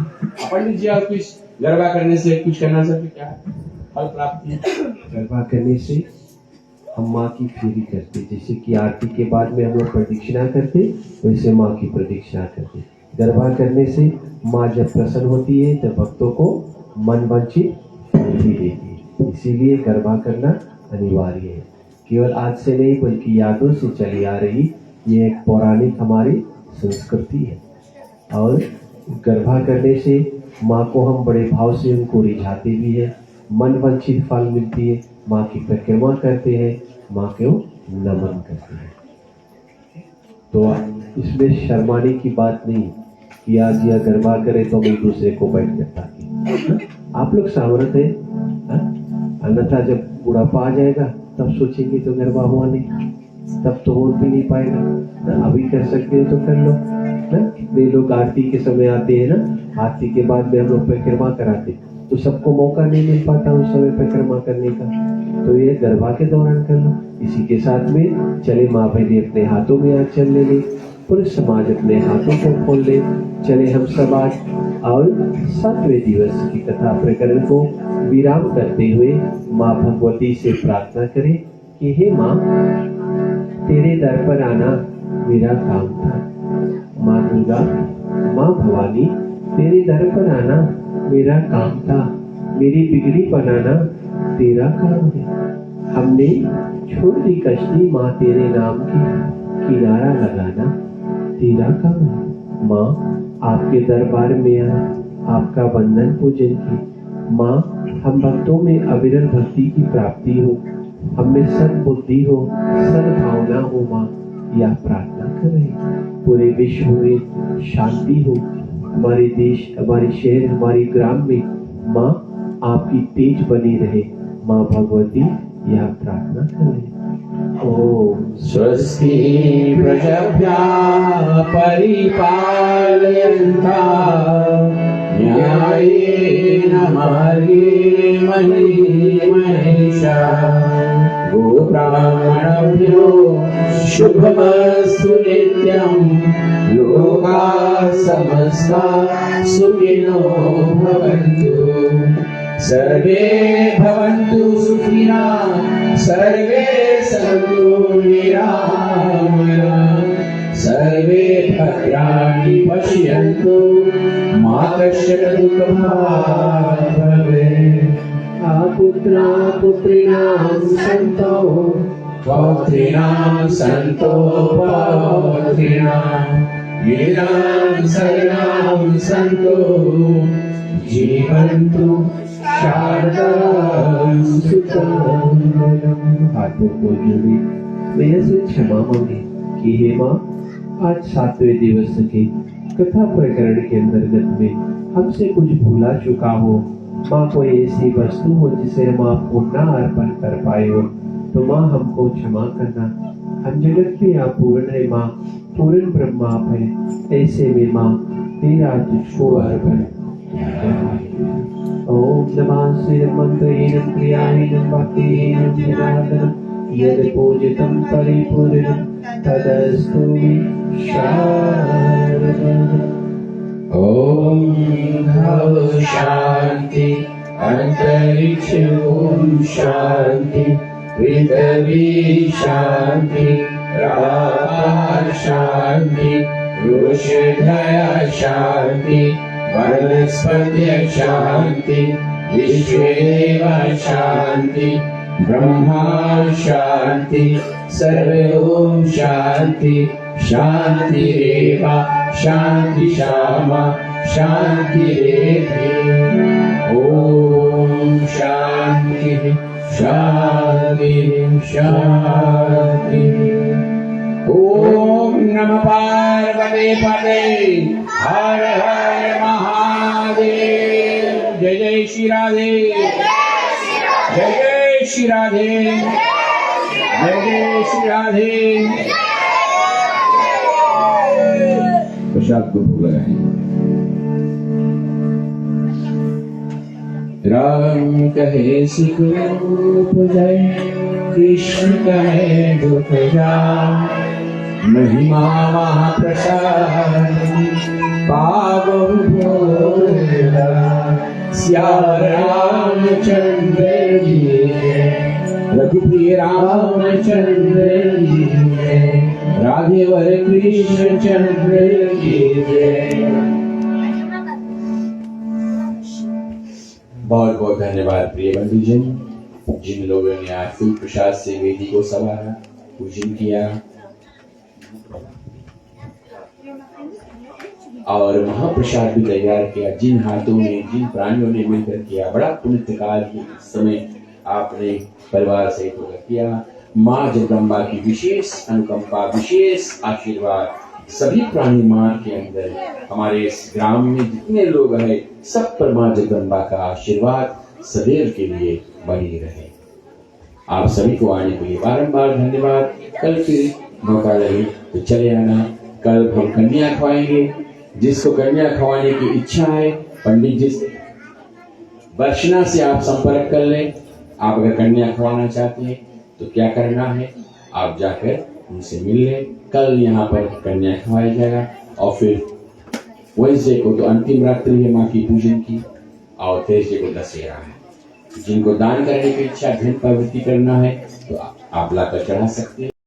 पंडित जी आप कुछ गरबा करने से कुछ करना सकते क्या फल प्राप्ति? गरबा करने से हम माँ की फेरी करते, जैसे कि आरती के बाद में हम लोग प्रदक्षिणा करते, वैसे माँ की प्रदक्षिणा करते। गरबा करने से माँ जब प्रसन्न होती है तब भक्तों को मन वांछित फल भी देती है। इसीलिए गरबा करना अनिवार्य है। केवल आज से नहीं बल्कि यादों से चली आ रही ये एक पौराणिक हमारी संस्कृति है। और गरबा करने से माँ को हम बड़े भाव से उनको रिझाते भी है, मन वांछित फल मिलती है, माँ की परिक्रमा करते हैं, माँ को नमन करते हैं। तो इसमें शर्माने की बात नहीं कि आज यह गरबा करे तो हम एक दूसरे को बैठ कर ताकि आप लोग सामर्थ्य है, अन्यथा जब बुढ़ापा आ जाएगा तब सोचेंगे तो गरबा हुआ नहीं, तब तो हो भी नहीं पाएगा। अभी कर सकते हो तो कर लो ना। कितने लोग आरती के समय आते हैं ना, आरती के बाद में हम लोग परिक्रमा कराते, तो सबको मौका नहीं मिल पाता उस समय परिक्रमा करने का, तो ये गरबा के दौरान कर लो। इसी के साथ में चले माँ बहनी अपने हाथों में आज चल ले, पूरे समाज अपने हाथों को खोल ले। चले हम सब आज और 7वें दिवस की कथा प्रकरण को विराम करते हुए माँ भगवती से प्रार्थना करें कि हे माँ, तेरे दर पर आना मेरा काम था। माँ दुर्गा, माँ भवानी, तेरे दर पर आना मेरा काम था, मेरी बिगड़ी बनाना तेरा काम है। हमने छोड़ दी कश्ती माँ तेरे नाम की, किनारा लगाना तेरा काम है। माँ आपके दरबार में आए, आपका वंदन पूजन की। माँ हम भक्तों में अविरल भक्ति की प्राप्ति हो, हमें सद्बुद्धि हो, सद्भावना हो। माँ यह प्रार्थना कर रहे हैं। पूरे विश्व में शांति हो, हमारे देश, हमारे शहर, हमारे ग्राम में माँ आपकी तेज बनी रहे। माँ भगवती यह प्रार्थना कर रहे हैं। ओम स्वस्ति प्रजाभ्यः परिपालयन्ता न्यायेन मार्गेण महीम् महिषाः गोब्राह्मणेभ्यो शुभमस्तु नित्यं लोकाः समस्ताः सुखिनो भवन्तु सर्वे भवन्तु सुखिनः सर्वे सन्तु निरामयाः सर्वे भद्राणि पश्यन्तु मा कश्चित् दुःखभाग् भवेत् पुत्रा पुत्रीणां सन्तो पौत्रीणां सन्तो पौत्रीणां येनां शरणां सन्तो जीवन्तु शारदां सुखं। हाथों को जोड़े मेरे से क्षमा मांगे कि हे माँ, आज 7वें दिवस के कथा प्रकरण के अंतर्गत में हमसे कुछ भूला चुका हो। माँ, कोई ऐसी वस्तु हो जिसे हम आपको न अर्पण कर पाए हो तो माँ हमको क्षमा करना। हम जगत के आप पूर्ण है माँ, पूर्ण ब्रह्म आप है। ऐसे में माँ तेरा तुझको अर्पण। ओम नमः शिवाय। मंत्रेण क्रियाहीनं भक्तिहीनं जनार्दनं यद् पूजितं परिपूर्णं तदस्तु मे शरणम्। ओम भव शांति अंतरिक्ष ओम शांति पृथ्वी शांति रापार शांति वृषधया शांति वनस्पत्य शांति विश्वेदेव शांति ब्रह्मा शांति सर्वे ओम शांति शांतिरेव शांति शामा शांतिरेधि ओम शांति शांति शांति। ओम नमः पार्वती पते हर हर महादेव। जय जय श्री राधे, जय जय श्री राधे, जय जय श्री राधे। प्रसाद को भोग लगाएं। राम कहे सुख रूप जय, कृष्ण कहे दुख जाय, महिमा महाप्रसाद पावन भोला। सिया रामचंद्र जी जय, रघुप्रिय रामचंद्र जी जय, राधे वर कृष्ण चंद्र की जय। बहुत बहुत धन्यवाद प्रिय बंधुजन, जिन लोगों ने आज फूल प्रसाद से वेदी को संवारा, पूजन किया और महाप्रसाद भी तैयार किया। जिन हाथों ने, जिन प्राणियों ने मिलकर किया, बड़ा पुण्य कार्य इस समय आपने परिवार सहित होकर किया। माँ जगदम्बा की विशेष अनुकंपा, विशेष आशीर्वाद सभी प्राणी माँ के अंदर, हमारे इस ग्राम में जितने लोग हैं सब पर माँ जगदम्बा का आशीर्वाद सदैव के लिए बनी रहे। आप सभी को आने के लिए बारंबार धन्यवाद। कल फिर मौका लगे तो चले आना। कल हम कन्या खवाएंगे। जिसको कन्या खवाने की इच्छा है, पंडित जी दर्शना से आप संपर्क कर लें। आप अगर कन्या खवाना चाहते हैं तो क्या करना है, आप जाकर उनसे मिल लें। कल यहाँ पर कन्या खवाया जाएगा और फिर वेडनेसडे को तो अंतिम रात्रि है माँ की पूजन की, और थर्सडे को दशहरा है। जिनको दान करने की इच्छा, धन प्रवृत्ति करना है तो आप लाकर चढ़ा सकते हैं।